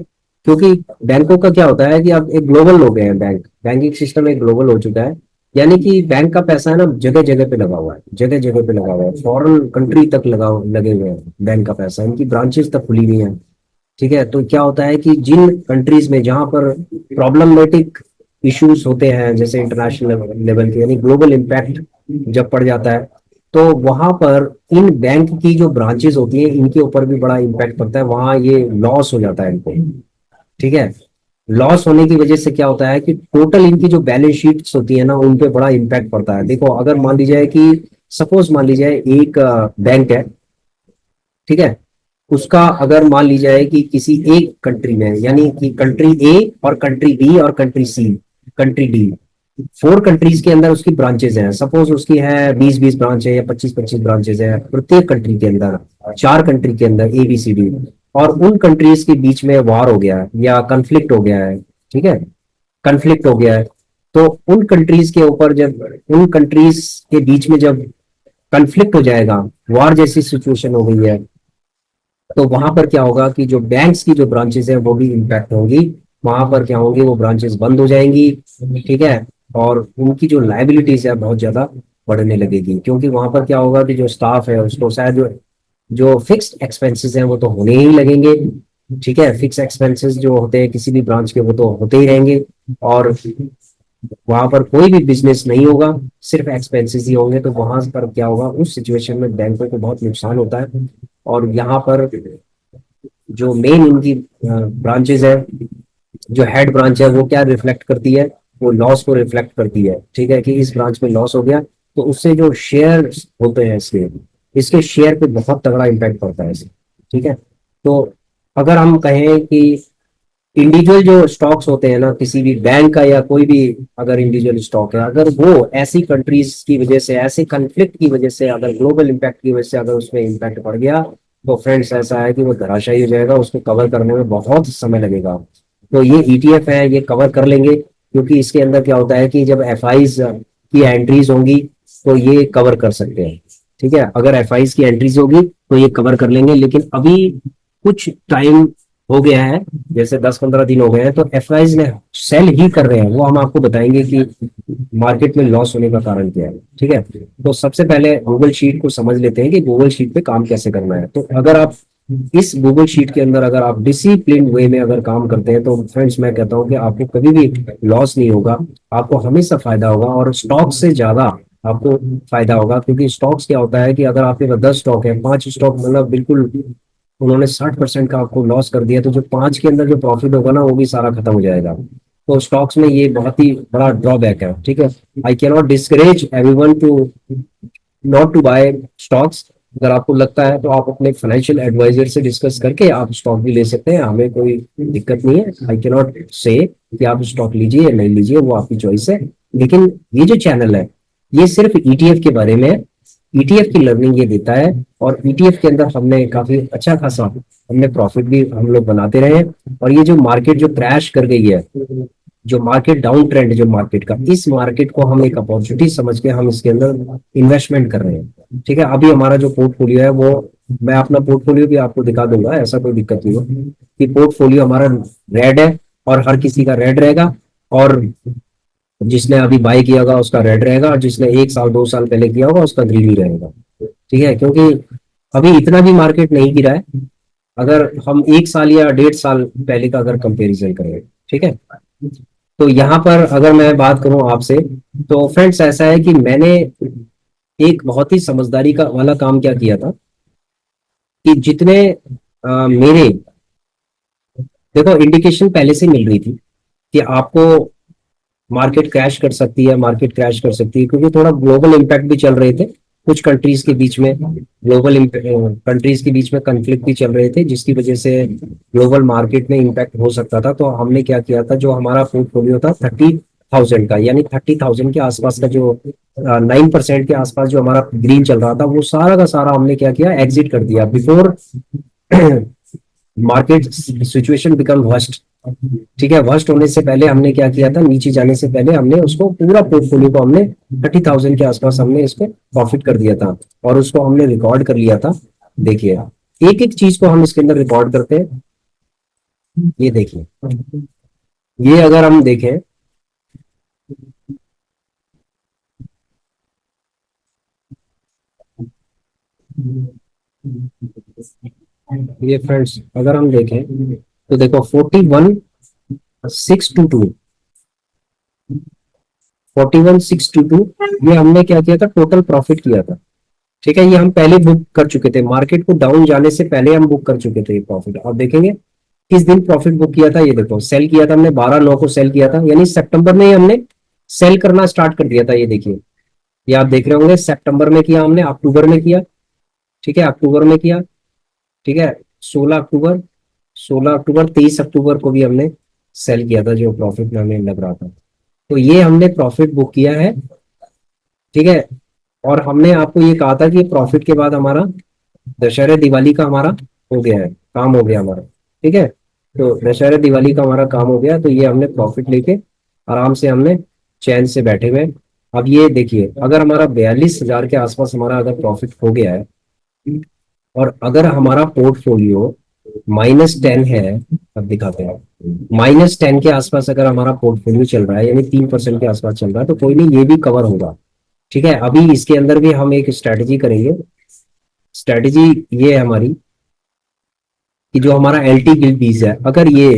Speaker 1: क्योंकि बैंकों का क्या होता है कि अब एक ग्लोबल हो गए हैं, बैंकिंग सिस्टम एक ग्लोबल हो चुका है। यानी कि बैंक का पैसा है ना, जगह जगह पे लगा हुआ है, जगह जगह पे लगा हुआ है, फॉरेन कंट्री तक लगे हुए हैं बैंक का पैसा, इनकी ब्रांचेस तक खुली हुई हैं। ठीक है, तो क्या होता है कि जिन कंट्रीज में जहां पर प्रॉब्लमेटिक इश्यूज होते हैं, जैसे इंटरनेशनल लेवल के, यानी ग्लोबल इम्पैक्ट जब पड़ जाता है, तो वहां पर इन बैंक की जो ब्रांचेस होती हैं, इनके ऊपर भी बड़ा इम्पैक्ट पड़ता है, वहां ये लॉस हो जाता है इनको। ठीक है, लॉस होने की वजह से क्या होता है कि टोटल इनकी जो बैलेंस शीट्स होती है ना, उन पे बड़ा इम्पैक्ट पड़ता है। देखो, अगर मान लीजिए कि सपोज मान लीजिए एक बैंक है, ठीक है, उसका अगर मान ली जाए कि किसी एक कंट्री में, यानी कि कंट्री ए और कंट्री बी और country C, country D, 4 countries के अंदर उसकी ब्रांचेज हैं, सपोज उसकी है 20-20 ब्रांच है या 25-25 ब्रांचेज है प्रत्येक कंट्री के अंदर, 4 कंट्री के अंदर ए बी सी डी, और उन कंट्रीज के बीच में वार हो गया है या कंफ्लिक्ट हो गया है। ठीक है, कंफ्लिक्ट हो गया है, तो उन कंट्रीज के ऊपर जब, उन कंट्रीज के बीच में जब कंफ्लिक्ट हो जाएगा, वार जैसी सिचुएशन हो गई है, तो वहां पर क्या होगा कि जो बैंक्स की जो ब्रांचेस है वो भी इम्पैक्ट होंगी। वहां पर क्या होंगी, वो ब्रांचेस बंद हो जाएंगी। ठीक है, और उनकी जो लाइबिलिटीज है बहुत ज्यादा बढ़ने लगेगी, क्योंकि वहां पर क्या होगा कि जो स्टाफ है उसको शायद जो जो फिक्स्ड एक्सपेंसेस हैं वो तो होने ही लगेंगे। ठीक है, फिक्स एक्सपेंसेस जो होते हैं किसी भी ब्रांच के वो तो होते ही रहेंगे, और वहां पर कोई भी बिजनेस नहीं होगा, सिर्फ एक्सपेंसेस ही होंगे। तो वहां पर क्या होगा, उस सिचुएशन में बैंकों को बहुत नुकसान होता है। और यहाँ पर जो मेन इनकी ब्रांचेज है, जो हेड ब्रांच है, वो क्या रिफ्लेक्ट करती है, वो लॉस को रिफ्लेक्ट करती है। ठीक है, कि इस ब्रांच में लॉस हो गया, तो उससे जो शेयर होते हैं इसके इसके शेयर पे बहुत तगड़ा इम्पैक्ट पड़ता है इससे। ठीक है, तो अगर हम कहें कि इंडिविजुअल जो स्टॉक्स होते हैं ना, किसी भी बैंक का या कोई भी अगर इंडिविजुअल स्टॉक है, अगर वो ऐसी कंट्रीज की वजह से, ऐसे कन्फ्लिक्ट की वजह से, अगर ग्लोबल इम्पैक्ट की वजह से अगर उसमें इम्पैक्ट पड़ गया, तो फ्रेंड्स ऐसा है कि वो धराशायी हो जाएगा, उसको कवर करने में बहुत समय लगेगा। तो ये ईटीएफ है, ये कवर कर लेंगे, क्योंकि इसके अंदर क्या होता है कि जब एफआईज की एंट्रीज होंगी तो ये कवर कर सकते हैं। ठीक है, अगर एफआईज की एंट्रीज होगी तो ये कवर कर लेंगे। लेकिन अभी कुछ टाइम हो गया है, जैसे 10-15 दिन हो गए हैं, तो एफआईज ने सेल ही कर रहे हैं। वो हम आपको बताएंगे कि मार्केट में लॉस होने का कारण क्या है। ठीक है, तो सबसे पहले गूगल शीट को समझ लेते हैं कि गूगल शीट पे काम कैसे करना है। तो अगर आप इस गूगल शीट के अंदर अगर आप डिसिप्लिन वे में अगर काम करते हैं, तो फ्रेंड्स मैं कहता हूं कि आपको कभी भी लॉस नहीं होगा, आपको हमेशा फायदा होगा, और स्टॉक से ज्यादा आपको फायदा होगा। क्योंकि स्टॉक्स क्या होता है कि अगर आपके पास 10 स्टॉक है, 5 स्टॉक मतलब बिल्कुल उन्होंने 60% का आपको लॉस कर दिया, तो जो 5 के अंदर जो प्रॉफिट होगा ना, वो भी सारा खत्म हो जाएगा। तो स्टॉक्स में ये बहुत ही बड़ा ड्रॉबैक है। ठीक है, I can not discourage everyone to not to buy stocks. अगर आपको लगता है तो आप अपने फाइनेंशियल एडवाइजर से डिस्कस करके आप स्टॉक भी ले सकते हैं, हमें कोई दिक्कत नहीं है। आई कैन नॉट से कि आप स्टॉक लीजिए या नहीं लीजिए, वो आपकी चॉइस है। लेकिन ये जो चैनल है, ये सिर्फ ईटीएफ के बारे में है, ईटीएफ की लर्निंग ये देता है। और ईटीएफ के अंदर हमने काफी अच्छा खासा हमने प्रॉफिट भी हम लोग बनाते रहे हैं। और ये जो मार्केट जो क्रैश कर गई है, जो मार्केट डाउन ट्रेंड जो मार्केट का, इस मार्केट को हम एक अपॉर्चुनिटी समझ के हम इसके अंदर इन्वेस्टमेंट कर रहे हैं। ठीक है, अभी हमारा जो पोर्टफोलियो है वो, मैं अपना पोर्टफोलियो भी आपको दिखा दूंगा, ऐसा कोई दिक्कत नहीं हो कि पोर्टफोलियो हमारा रेड है, और हर किसी का रेड रहेगा। और जिसने अभी बाय किया होगा उसका रेड रहेगा, और जिसने 1 साल 2 साल पहले किया होगा उसका ग्रीन ही रहेगा। ठीक है, क्योंकि अभी इतना भी मार्केट नहीं गिरा है, अगर हम 1 साल या 1.5 साल पहले का अगर कंपैरिजन करें। ठीक है, तो यहाँ पर अगर मैं बात करूं आपसे, तो फ्रेंड्स ऐसा है कि मैंने एक बहुत ही समझदारी का वाला काम क्या किया था, कि जितने मेरे, देखो इंडिकेशन पहले से मिल रही थी कि आपको मार्केट क्रैश कर सकती है, मार्केट क्रैश कर सकती है, क्योंकि थोड़ा ग्लोबल इम्पैक्ट भी चल रहे थे, कुछ कंट्रीज के बीच में, ग्लोबल कंट्रीज के बीच में कंफ्लिक्ट भी चल रहे थे, जिसकी वजह से ग्लोबल मार्केट में इम्पैक्ट हो सकता था। तो हमने क्या किया था, जो हमारा पोर्टफोलियो था 30,000 का, यानी 30,000 के आसपास का, जो 9% के आसपास जो हमारा ग्रीन चल रहा था, वो सारा का सारा हमने क्या किया, एग्जिट कर दिया before market situation become worst. ठीक है, वर्स्ट होने से पहले हमने क्या किया था, नीचे जाने से पहले हमने उसको पूरा पोर्टफोलियो को हमने 30,000 के आसपास हमने इस पे प्रॉफिट कर दिया था, और उसको हमने रिकॉर्ड कर लिया था। देखिए, एक एक चीज को हम इसके अंदर रिकॉर्ड करते हैं। ये देखिए, ये अगर हम देखें, ये फ्रेंड्स अगर हम देखें, तो देखो 41,622, 41,622, ये हमने क्या किया था, टोटल प्रॉफिट किया था। ठीक है, ये हम पहले बुक कर चुके थे, मार्केट को डाउन जाने से पहले हम बुक कर चुके थे ये प्रॉफिट। अब देखेंगे किस दिन प्रॉफिट बुक किया था। ये देखो, सेल किया था हमने 12/9 को सेल किया था, यानी सितंबर में ही हमने सेल करना स्टार्ट कर दिया था। ये देखिए, ये आप देख रहे होंगे, सितंबर में किया हमने, अक्टूबर में किया। ठीक है, अक्टूबर में किया। ठीक है, 16 अक्टूबर, 16 अक्टूबर, 23 अक्टूबर को भी हमने सेल किया था, जो प्रॉफिट में हमें लग रहा था। तो ये हमने प्रॉफिट बुक किया है। ठीक है, और हमने आपको ये कहा था कि प्रॉफिट के बाद हमारा दशहरे दिवाली का हमारा हो गया है, काम हो गया हमारा। ठीक है, तो दशहरे दिवाली का हमारा काम हो गया, तो ये हमने प्रॉफिट लेके आराम से हमने चैन से बैठे हुए हैं। अब ये देखिए, अगर हमारा 42,000 के आसपास हमारा अगर प्रॉफिट हो गया है, और अगर हमारा पोर्टफोलियो -10 है, अब दिखाते हैं, -10 के आसपास अगर हमारा पोर्टफोलियो चल रहा है, यानी 3% के आसपास चल रहा है, तो कोई नहीं, ये भी कवर होगा। ठीक है, अभी इसके अंदर भी हम एक स्ट्रेटजी करेंगे। स्ट्रेटजी ये है हमारी, कि जो हमारा एलटी गिल्ड बीज है, अगर ये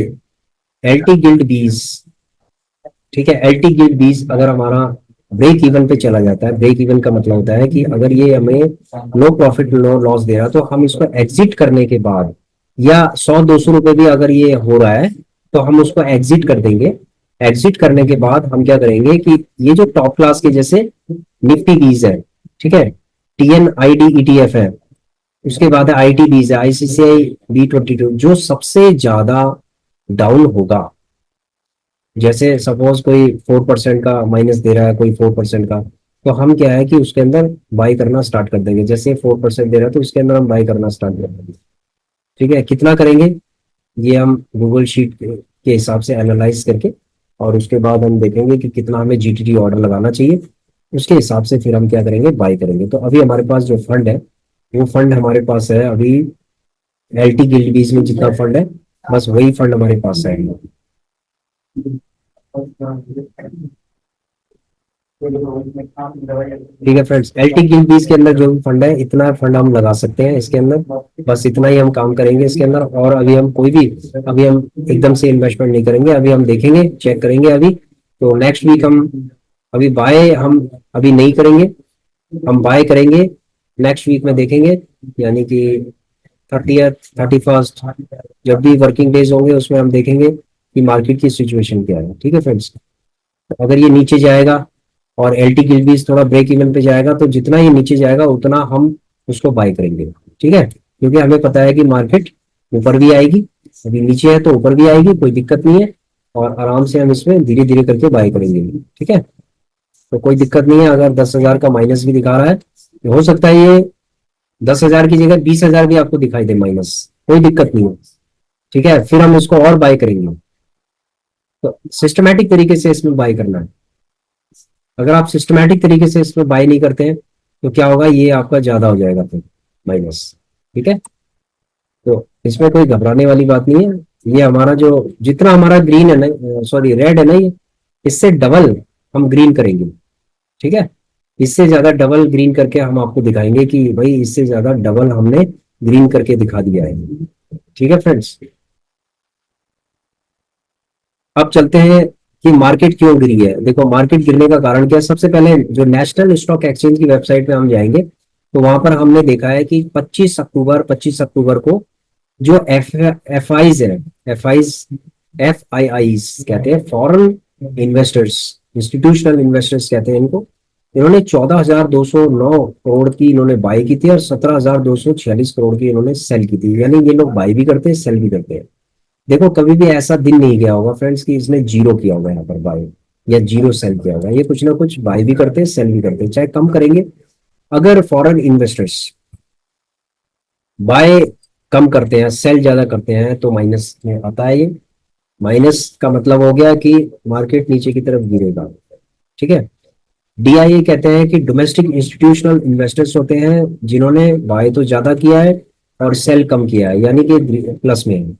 Speaker 1: एलटी गिल्ड बीज, ठीक है, एलटी गिल्ड बीज अगर हमारा ब्रेक इवन पे चला जाता है, ब्रेक इवन का मतलब होता है कि अगर ये हमें नो प्रॉफिट नो लॉस दे रहा है, तो हम इसको एग्जिट करने के बाद, या 100-200 रुपए भी अगर ये हो रहा है, तो हम उसको एग्जिट कर देंगे। एग्जिट करने के बाद हम क्या करेंगे कि ये जो टॉप क्लास के जैसे निफ्टी बीज है, ठीक है, टीएन आईडी ईटीएफ है, उसके बाद है आईटी बीज है, आईसीसीआई बी 22, जो सबसे ज्यादा डाउन होगा, जैसे सपोज कोई 4% का माइनस दे रहा है, कोई 4% का, तो हम क्या है कि उसके अंदर बाई करना स्टार्ट कर देंगे। जैसे 4% दे रहा है तो उसके अंदर हम बाई करना स्टार्ट कर देंगे। ठीक है, कितना करेंगे ये हम गूगल शीट के हिसाब से एनालाइज करके, और उसके बाद हम देखेंगे कि कितना हमें जीटीटी ऑर्डर लगाना चाहिए, उसके हिसाब से फिर हम क्या करेंगे, बाई करेंगे। तो अभी हमारे पास जो फंड है, वो फंड हमारे पास है अभी एलटी गिल्ड बीज में जितना फंड है, बस वही फंड हमारे पास है। ठीक है फ्रेंड्स, एलटी गिल्ड बीज के अंदर जो भी फंड है, इतना फंड हम लगा सकते हैं इसके अंदर, बस इतना ही हम काम करेंगे इसके अंदर। और अभी हम कोई भी, अभी हम एकदम से इन्वेस्टमेंट नहीं करेंगे, अभी हम देखेंगे, चेक करेंगे अभी। तो नेक्स्ट वीक हम, अभी बाय हम अभी नहीं करेंगे, हम बाय करेंगे नेक्स्ट वीक में देखेंगे, यानी कि 30th 31st, जब भी वर्किंग डेज होंगे उसमें हम देखेंगे कि मार्केट की सिचुएशन क्या है। ठीक है फ्रेंड्स, अगर ये नीचे जाएगा और एलटी गिल्बीज थोड़ा ब्रेक इवन पे जाएगा, तो जितना ये नीचे जाएगा उतना हम उसको बाय करेंगे। ठीक है, क्योंकि हमें पता है कि मार्केट ऊपर भी आएगी, अभी नीचे है तो ऊपर भी आएगी, कोई दिक्कत नहीं है, और आराम से हम इसमें धीरे धीरे करके बाय करेंगे। ठीक है, तो कोई दिक्कत नहीं है। अगर 10,000 का माइनस भी दिखा रहा है, तो हो सकता है ये 10,000 की जगह 20,000 भी आपको दिखाई दे माइनस, कोई दिक्कत नहीं है। ठीक है, फिर हम उसको और बाय करेंगे। तो सिस्टमेटिक तरीके से इसमें बाय करना है। अगर आप सिस्टमेटिक तरीके से इसमें बाय नहीं करते हैं, तो क्या होगा, ये आपका ज्यादा हो जाएगा फिर माइनस। ठीक है, तो इसमें कोई घबराने वाली बात नहीं है। ये हमारा जो, जितना हमारा ग्रीन है ना, सॉरी रेड है ना, ये इससे डबल हम ग्रीन करेंगे। ठीक है, इससे ज्यादा डबल ग्रीन करके हम आपको दिखाएंगे कि भाई इससे ज्यादा डबल हमने ग्रीन करके दिखा दिया है। ठीक है फ्रेंड्स, अब चलते हैं कि मार्केट क्यों गिरी है। देखो मार्केट गिरने का कारण क्या है, सबसे पहले जो नेशनल स्टॉक एक्सचेंज की वेबसाइट पे हम जाएंगे, तो वहां पर हमने देखा है कि 25 अक्टूबर को जो एफ आईज है, एफ आई आईज कहते हैं, फॉरेन इन्वेस्टर्स, इंस्टीट्यूशनल इन्वेस्टर्स कहते हैं इनको, इन्होंने 14,209 करोड़ की इन्होंने बाई की थी, और 17,246 करोड़ की इन्होंने सेल की थी। यानी ये लोग बाई भी करते हैं, सेल भी करते हैं। देखो कभी भी ऐसा दिन नहीं गया होगा फ्रेंड्स कि इसने जीरो किया होगा यहाँ पर बाय, या जीरो सेल किया होगा। ये कुछ ना कुछ बाय भी करते हैं, सेल भी करते हैं, चाहे कम करेंगे। अगर फॉरेन इन्वेस्टर्स बाय कम करते हैं, सेल ज्यादा करते हैं, तो माइनस में आता है ये। माइनस का मतलब हो गया कि मार्केट नीचे की तरफ गिरेगा। ठीक है, डीआईए कहते हैं कि डोमेस्टिक इंस्टीट्यूशनल इन्वेस्टर्स होते हैं जिन्होंने बाय तो ज्यादा किया है और सेल कम किया है, यानी कि प्लस में है।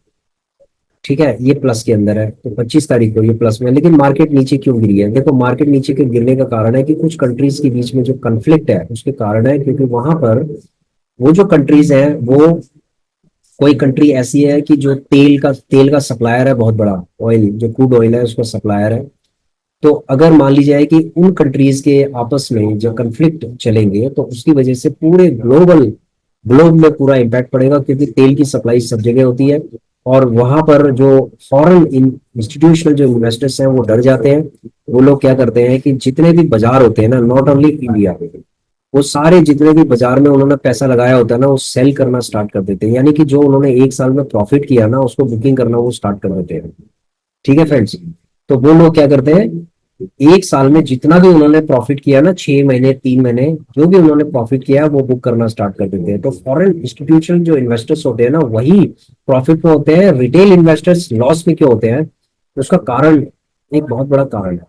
Speaker 1: ठीक है, ये प्लस के अंदर है, तो 25 तारीख को ये प्लस में है। लेकिन मार्केट नीचे क्यों गिरी है, देखो मार्केट नीचे के गिरने का कारण है कि कुछ कंट्रीज के बीच में जो कन्फ्लिक्ट है उसके कारण है, क्योंकि वहां पर वो जो कंट्रीज है, वो कोई कंट्री ऐसी है कि जो तेल का सप्लायर है, बहुत बड़ा ऑयल, जो क्रूड ऑयल है उसका सप्लायर है। तो अगर मान ली जाए कि उन कंट्रीज के आपस में जो कन्फ्लिक्ट चलेंगे, तो उसकी वजह से पूरे ग्लोब में पूरा इम्पैक्ट पड़ेगा, क्योंकि तेल की सप्लाई सब जगह होती है। और वहां पर जो फॉरेन इंस्टीट्यूशनल जो इन्वेस्टर्स हैं वो डर जाते हैं। वो लोग क्या करते हैं कि जितने भी बाजार होते हैं ना, नॉट ओनली इंडिया, वो सारे जितने भी बाजार में उन्होंने पैसा लगाया होता है ना, वो सेल करना स्टार्ट कर देते हैं। यानी कि जो उन्होंने एक साल में प्रॉफिट किया ना, उसको बुकिंग करना वो स्टार्ट कर देते हैं। ठीक है फ्रेंड्स, तो वो लोग क्या करते हैं, एक साल में जितना भी उन्होंने प्रॉफिट किया ना, 6 महीने 3 महीने जो भी उन्होंने प्रॉफिट किया वो बुक करना स्टार्ट कर देते हैं। तो फॉरेन इंस्टीट्यूशनल जो इन्वेस्टर्स होते हैं ना, वही प्रॉफिट में होते हैं। रिटेल इन्वेस्टर्स लॉस में क्यों होते हैं, उसका कारण, एक बहुत बड़ा कारण है,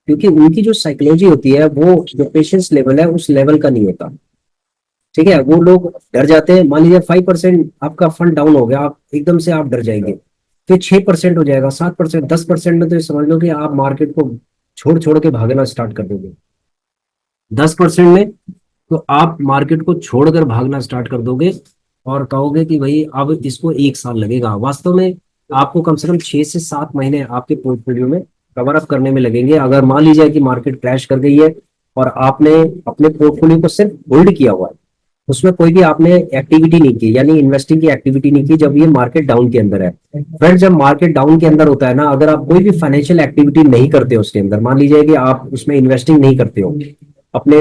Speaker 1: क्योंकि उनकी जो साइकोलॉजी होती है, वो जो पेशेंस लेवल है उस लेवल का नहीं होता। ठीक है, वो लोग डर जाते हैं। मान लीजिए 5% आपका फंड डाउन हो गया, आप एकदम से आप डर जाएंगे, फिर 6% हो जाएगा, 7%, 10% में, तो ये समझ लो कि आप मार्केट को छोड़ छोड़ के भागना स्टार्ट कर दोगे। 10% में तो आप मार्केट को छोड़कर भागना स्टार्ट कर दोगे। और कहोगे कि भाई अब इसको 1 साल लगेगा, वास्तव में आपको कम से कम 6 से 7 महीने आपके पोर्टफोलियो में कवर अप करने में लगेंगे। अगर मान लीजिए कि मार्केट क्रैश कर गई है और आपने अपने पोर्टफोलियो को सिर्फ होल्ड किया हुआ है, उसमें कोई भी आपने एक्टिविटी नहीं की, यानी इन्वेस्टिंग की एक्टिविटी नहीं की, जब ये मार्केट डाउन के अंदर है। फ्रेंड, जब मार्केट डाउन के अंदर होता है ना, अगर आप कोई भी फाइनेंशियल एक्टिविटी नहीं करते हो उसके अंदर, मान लीजिए कि आप उसमें इन्वेस्टिंग नहीं करते हो अपने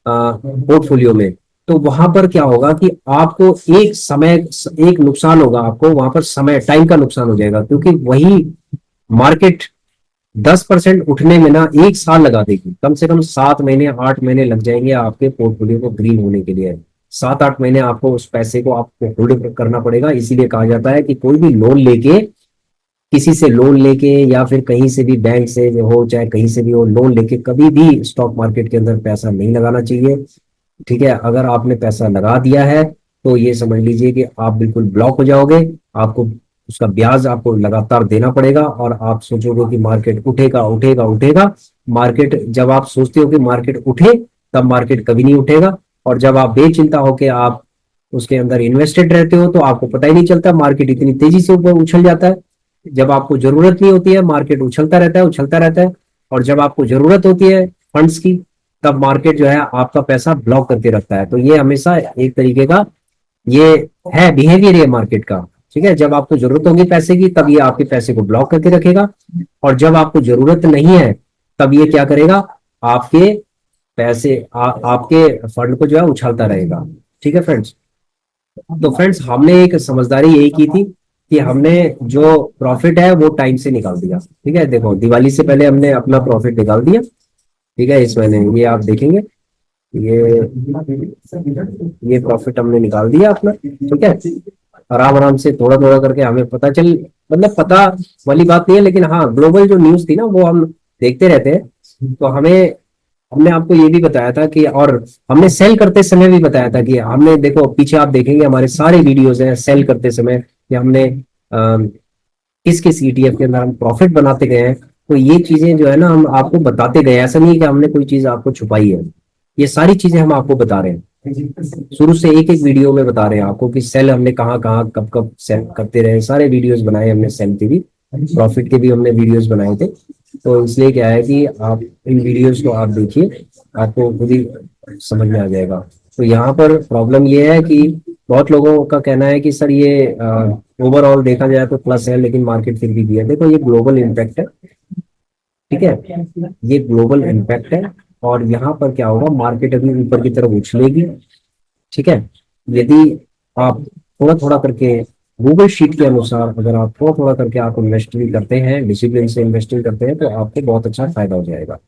Speaker 1: पोर्टफोलियो में, तो वहां पर क्या होगा कि आपको एक समय, एक नुकसान होगा आपको वहां पर, समय टाइम का नुकसान हो जाएगा, क्योंकि वही मार्केट 10% उठने में ना 1 साल लगा देगी, कम से कम 7 महीने 8 महीने लग जाएंगे आपके पोर्टफोलियो को ग्रीन होने के लिए। 7 8 महीने आपको उस पैसे को आपको होल्ड करना पड़ेगा। इसीलिए कहा जाता है कि कोई भी लोन लेके, किसी से लोन लेके या फिर कहीं से भी, बैंक से हो चाहे कहीं से भी हो, लोन लेके कभी भी स्टॉक मार्केट के अंदर पैसा नहीं लगाना चाहिए। ठीक है, अगर आपने पैसा लगा दिया है तो ये समझ लीजिए कि आप बिल्कुल ब्लॉक हो जाओगे। आपको उसका ब्याज आपको लगातार देना पड़ेगा, और आप सोचोगे कि मार्केट उठेगा उठेगा उठेगा। मार्केट, जब आप सोचते हो कि मार्केट उठे, तब मार्केट कभी नहीं उठेगा। और जब आप बेचिंता होकर आप उसके अंदर इन्वेस्टेड रहते हो, तो आपको पता ही नहीं चलता, मार्केट इतनी तेजी से ऊपर उछल जाता है। जब आपको जरूरत नहीं होती है, मार्केट उछलता रहता है, उछलता रहता है। और जब आपको जरूरत होती है फंड्स की, तब मार्केट जो है आपका पैसा ब्लॉक करके रखता है। तो ये हमेशा एक तरीके का ये है बिहेवियर है मार्केट का। ठीक है, जब आपको जरूरत होगी पैसे की, तब ये आपके पैसे को ब्लॉक करके रखेगा, और जब आपको जरूरत नहीं है, तब ये क्या करेगा, आपके पैसे आपके फंड को जो है उछालता रहेगा। ठीक है फ्रेंड्स। तो फ्रेंड्स, हमने एक समझदारी यही की थी कि हमने जो प्रॉफिट है वो टाइम से निकाल दिया। ठीक है, देखो दिवाली से पहले हमने अपना प्रॉफिट निकाल दिया। ठीक है, इस महीने ये आप देखेंगे, ये ये प्रॉफिट हमने निकाल दिया अपना। ठीक है, आराम आराम से थोड़ा थोड़ा करके हमें पता चल, मतलब पता वाली बात नहीं है, लेकिन हाँ ग्लोबल जो न्यूज थी ना वो हम देखते रहते हैं। तो हमें, हमने आपको ये भी बताया था कि, और हमने सेल करते समय भी बताया था कि हमने, देखो पीछे आप देखेंगे हमारे सारे वीडियोस हैं सेल करते समय कि हमने किस किस ईटीएफ के अंदर हम प्रॉफिट बनाते गए हैं। तो ये चीजें जो है ना हम आपको बताते गए, ऐसा नहीं है कि हमने कोई चीज आपको छुपाई है। ये सारी चीजें हम आपको बता रहे हैं, शुरू से एक एक वीडियो में बता रहे हैं आपको कि सेल हमने कहाँ कहाँ कब कब सेल करते रहे। सारे वीडियोस बनाए हमने, सेल के भी, प्रॉफिट के भी हमने वीडियोस बनाए थे। तो इसलिए क्या है कि आप इन वीडियोस को आप देखिए, आपको खुद ही समझ में आ जाएगा। तो यहाँ पर प्रॉब्लम ये है कि बहुत लोगों का कहना है कि सर ये ओवरऑल देखा जाए तो प्लस है, लेकिन मार्केट फिर भी दिया। देखो ये ग्लोबल इम्पैक्ट है। ठीक है, ये ग्लोबल इम्पैक्ट है, और यहाँ पर क्या होगा, मार्केट अभी ऊपर की तरफ उछलेगी। ठीक है, यदि आप थोड़ा थोड़ा करके गूगल शीट के अनुसार, अगर आप थोड़ा थोड़ा करके आप इन्वेस्टिंग करते हैं, डिसिप्लिन से इन्वेस्टिंग करते हैं, तो आपको बहुत अच्छा फायदा हो जाएगा।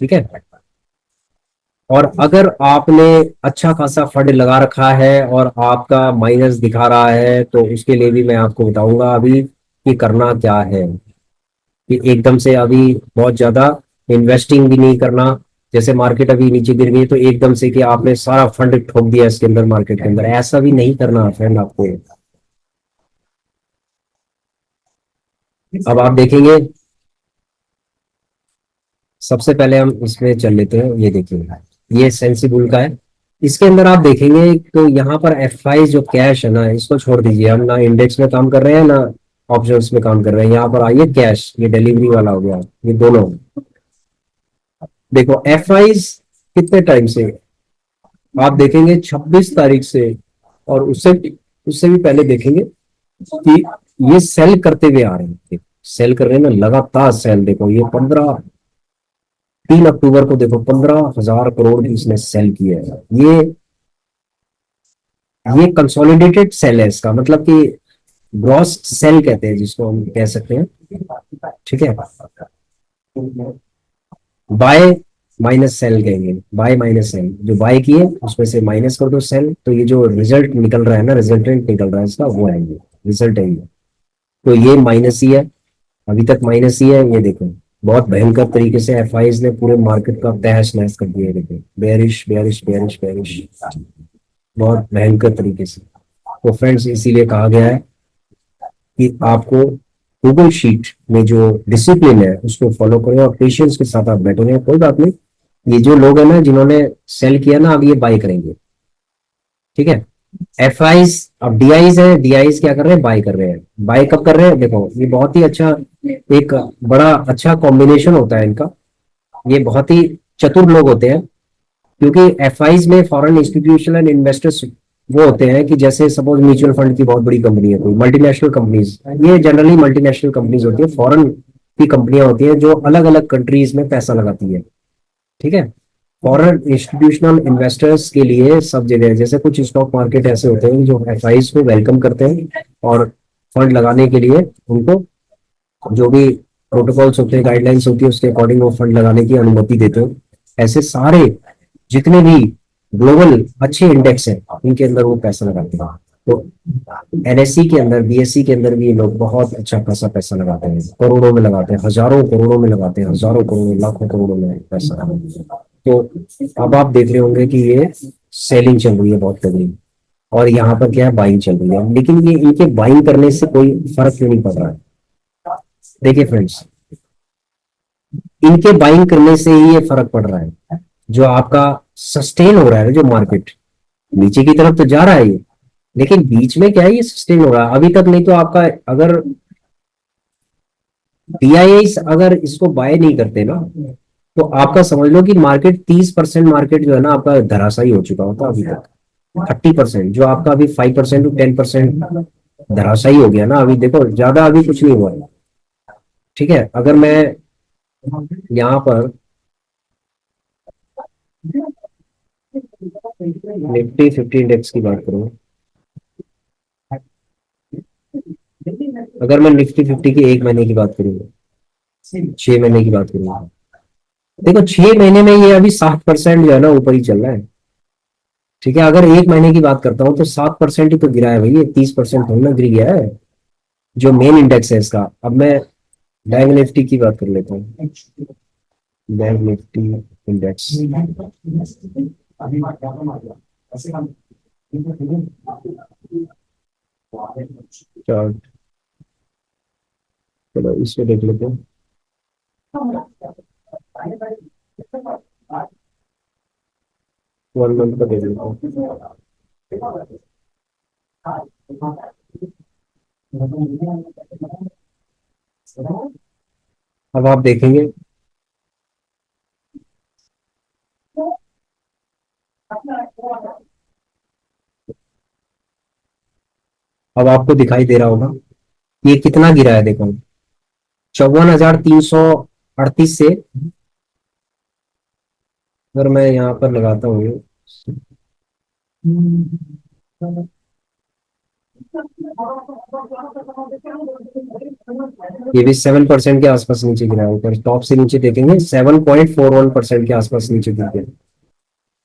Speaker 1: ठीक है, और अगर आपने अच्छा खासा फंड लगा रखा है और आपका माइनस दिखा रहा है, तो उसके लिए भी मैं आपको बताऊंगा अभी कि करना क्या है। कि एकदम से अभी बहुत ज्यादा इन्वेस्टिंग भी नहीं करना। जैसे मार्केट अभी नीचे गिर गई तो एकदम से कि आपने सारा फंड ठोक दिया इसके अंदर, मार्केट के अंदर, ऐसा भी नहीं करना फ्रेंड आपको। अब आप देखेंगे, सबसे पहले हम इसमें चल लेते हैं, ये देखिए ये सेंसिबल का है। इसके अंदर आप देखेंगे तो यहाँ पर एफ आई जो कैश है ना, इसको छोड़ दीजिए, हम ना इंडेक्स में काम कर रहे हैं ना ऑप्शंस में काम कर रहे हैं। यहाँ पर आइए कैश, ये डिलीवरी वाला हो गया, ये दोनों। देखो एफ आई कितने टाइम से, आप देखेंगे 26 तारीख से, और उससे उससे भी पहले देखेंगे कि ये सेल करते हुए आ रहे हैं। सेल कर रहे हैं ना लगातार सेल। देखो ये 3 अक्टूबर को देखो 15,000 करोड़ की इसने सेल किया है। ये कंसोलिडेटेड सेल है, इसका मतलब कि ग्रॉस सेल कहते हैं जिसको हम कह सकते हैं। ठीक है, बाय माइनस सेल कहेंगे, बाय माइनस सेल, जो बाय किए उसमें से माइनस कर दो सेल, तो ये जो रिजल्ट निकल रहा है ना, रिजल्टेंट निकल रहा है इसका, वो है ये रिजल्ट है ये। तो ये माइनस ही है, अभी तक माइनस ही है। ये देखो बहुत भयंकर तरीके से एफआईज ने पूरे मार्केट का तहस नहस कर दिया है। देखो बेरिश बेरिश बेरिश बेरिश, बहुत भयंकर तरीके से। तो फ्रेंड्स, इसीलिए कहा गया है कि आपको गूगल शीट में जो डिसिप्लिन है उसको फॉलो करें, और पेशेंस के साथ आप बैठे रहे। कोई बात नहीं, ये जो लोग हैं ना जिन्होंने सेल किया ना, अब ये बाय करेंगे। ठीक है, एफ आईज, अब डी आईज है, डी आईज क्या कर रहे हैं, बाय कर रहे हैं। बाय कब कर रहे हैं, देखो ये बहुत ही अच्छा, एक बड़ा अच्छा कॉम्बिनेशन होता है इनका। ये बहुत ही चतुर लोग होते हैं, क्योंकि एफ आईज में फॉरेन इंस्टीट्यूशनल इन्वेस्टर्स वो होते हैं कि जैसे सपोज म्यूचुअल फंड की बहुत बड़ी कंपनी है कोई, मल्टीनेशनल कंपनीज, ये जनरली मल्टीनेशनल कंपनीज होती है, फॉरेन की कंपनियां होती हैं जो अलग अलग कंट्रीज में पैसा लगाती है। ठीक है। फॉरेन इंस्टीट्यूशनल इन्वेस्टर्स के लिए सब जगह, जैसे कुछ स्टॉक मार्केट ऐसे होते हैं जो एफआईज को वेलकम करते हैं और फंड लगाने के लिए उनको जो भी प्रोटोकॉल्स होते हैं, गाइडलाइंस होती है, उसके अकॉर्डिंग वो फंड लगाने की अनुमति देते हैं। ऐसे सारे जितने भी ग्लोबल अच्छे इंडेक्स हैं इनके अंदर वो पैसा लगाते हैं। तो एनएससी के अंदर, बीएससी के अंदर भी ये लोग बहुत अच्छा खासा पैसा लगाते हैं, करोड़ों में लगाते हैं, हजारों करोड़ों में लगाते हैं, हजारों करोड़ों लाखों करोड़ों में पैसा लगाते हैं। तो अब आप देख रहे होंगे कि ये सेलिंग चल रही है बहुत तगड़ी, और यहाँ पर क्या है, बाइंग चल रही है। लेकिन ये इनके बाइंग करने से कोई फर्क क्यों नहीं पड़ रहा है? देखिए फ्रेंड्स, इनके बाइंग करने से ही ये फर्क पड़ रहा है। जो आपका सस्टेन हो रहा है, जो मार्केट नीचे की तरफ तो जा रहा है ये, लेकिन बीच में क्या है, ये सस्टेन हो रहा है अभी तक। नहीं तो आपका अगर पीआईआई अगर इसको बाय नहीं करते ना, तो आपका समझ लो कि मार्केट 30% मार्केट जो है ना आपका धराशायी हो चुका होता अभी तक। 30% जो आपका अभी 5% टू 10% धराशायी हो गया ना अभी। देखो ज्यादा अभी कुछ नहीं हुआ है। ठीक है। अगर मैं यहाँ पर निफ्टी 50 इंडेक्स की बात करूँ, अगर मैं निफ्टी 50 की एक महीने की बात करूँ, 6 महीने की बात करूँ, देखो 6 महीने में ये अभी 7% जो है ना ऊपर ही चल रहा है। ठीक है। अगर एक महीने की बात करता हूँ तो 7% ही तो गिरा है भाई, ये 30% थोड़ा ना गिर गया है जो मेन इंडेक्स है इसका। अब मैं बैंक निफ्टी की बात कर लेता हूँ। बैंक निफ्टी इंडेक्स चार्ट, चलो इसको देख लेते हैं। 1 मंथ का देख लेता हूँ। अब आप देखेंगे, अब आपको दिखाई दे रहा होगा ये कितना गिरा है। देखो 54,338 से, अगर मैं यहाँ पर लगाता हूँ, ये भी 7% के आसपास नीचे गिरा है। ऊपर टॉप से नीचे देखेंगे 7.41% के आसपास नीचे गिर गया।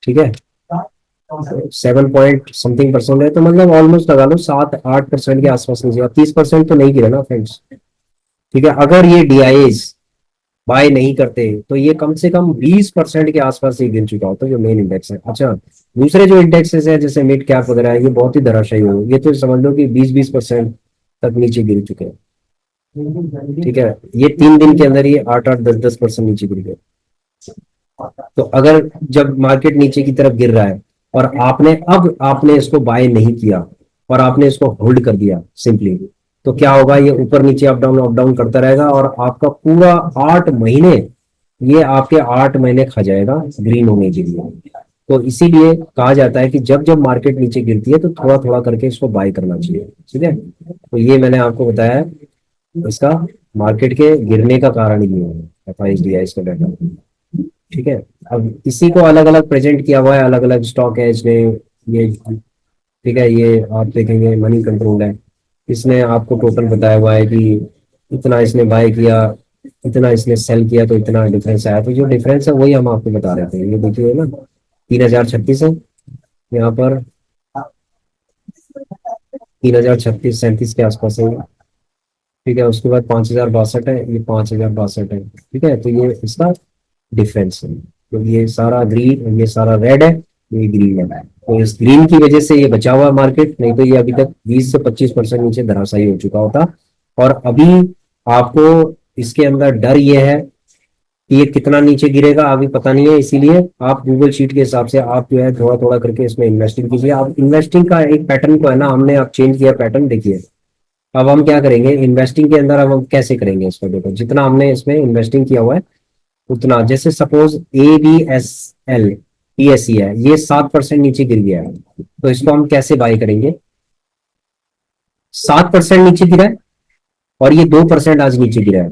Speaker 1: ठीक है। 7 पॉइंट समथिंग परसेंट है, तो मतलब ऑलमोस्ट लगा लो 7-8% के आसपास नीचे। 30% तो नहीं गिरा ना फ्रेंड्स। ठीक है। अगर ये डीआईएस बाय नहीं करते तो ये कम से कम 20% के आसपास ही गिर चुका होता, जो मेन इंडेक्स है। अच्छा, दूसरे जो इंडेक्सेस है जैसे मिड कैप वगैरह है, ये बहुत ही धराशायी हो, ये तो समझ लो कि 20-20% तक नीचे गिर चुके हैं। ठीक है। ये 3 दिन के अंदर ये 8-8 10-10% नीचे गिर गए। तो अगर जब मार्केट नीचे की तरफ गिर रहा है और आपने इसको बाय नहीं किया और आपने इसको होल्ड कर दिया सिंपली, तो क्या होगा, ये ऊपर नीचे अप डाउन करता रहेगा और आपका पूरा 8 महीने, ये आपके 8 महीने खा जाएगा ग्रीन होने के लिए। तो इसीलिए कहा जाता है कि जब जब मार्केट नीचे गिरती है तो थोड़ा थोड़ा करके इसको बाय करना चाहिए। ठीक है। तो ये मैंने आपको बताया है, इसका मार्केट के गिरने का कारण ये है, एफ आई डी आई इसका डाटा। ठीक है। अब इसी को अलग अलग प्रेजेंट किया हुआ है, अलग अलग स्टॉक है इसने ये। ठीक है। ये आप देखेंगे मनी कंट्रोल है, इसने आपको टोटल बताया हुआ है कि इतना इसने बाय किया, इतना इसने सेल किया, तो इतना डिफरेंस आया। तो जो डिफरेंस है वही हम आपको बता रहे थे। ये देखिए ना, 3,036 है यहाँ पर, 3,036-37 के आसपास है ये। ठीक है। उसके बाद 5,062 है, ये 5,062 है। ठीक है। तो ये इसका डिफरेंस है। तो ये सारा ग्रीन, ये सारा रेड है, ये ग्रीन है। तो इस ग्रीन की वजह से ये बचा हुआ मार्केट, नहीं तो ये अभी तक 20 से 25% नीचे धराशायी हो चुका होता। और अभी आपको इसके अंदर डर ये है कि ये कितना नीचे गिरेगा अभी पता नहीं है, इसीलिए आप गूगल शीट के हिसाब से आप जो है थोड़ा थोड़ा करके इसमें इन्वेस्टिंग कीजिए। आप इन्वेस्टिंग का एक पैटर्न को है ना, हमने अब चेंज किया पैटर्न, देखिए अब हम क्या करेंगे इन्वेस्टिंग के अंदर, अब हम कैसे करेंगे इसको, देखो जितना हमने इसमें इन्वेस्टिंग किया हुआ है उतना, जैसे सपोज ABSL PSE है, ये 7% नीचे गिर गया है, तो इसको हम कैसे बाय करेंगे? 7% नीचे गिरा है और ये 2% आज नीचे गिरा है,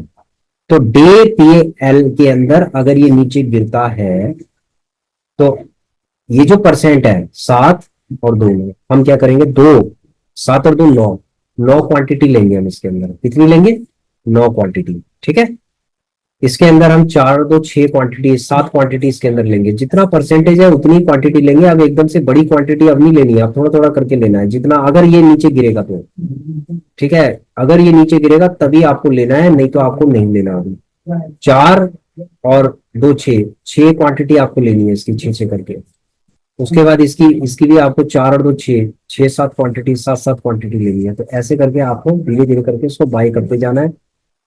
Speaker 1: तो डे PL के अंदर अगर ये नीचे गिरता है तो ये जो परसेंट है 7 और 2 में हम क्या करेंगे, 7 और 2 9, 9 क्वांटिटी लेंगे हम इसके अंदर, कितनी लेंगे? 9 क्वांटिटी, ठीक है। इसके अंदर हम 4 और 2 6 क्वांटिटी, 7 क्वांटिटी इसके अंदर लेंगे, जितना परसेंटेज है उतनी क्वांटिटी लेंगे। अब एकदम से बड़ी क्वांटिटी अब नहीं लेनी है, अब थोड़ा थोड़ा करके लेना है, जितना अगर ये नीचे गिरेगा तो, ठीक है, अगर ये नीचे गिरेगा तभी आपको लेना है, नहीं तो आपको नहीं लेना। अभी 4 और 2 6, 6 क्वांटिटी आपको लेनी है इसकी, 6 6 करके। उसके बाद इसकी इसकी भी आपको 4 और 2 6, 6 7 क्वांटिटी, 7 7 क्वांटिटी लेनी है। तो ऐसे करके आपको धीरे धीरे करके इसको बाई करते जाना है,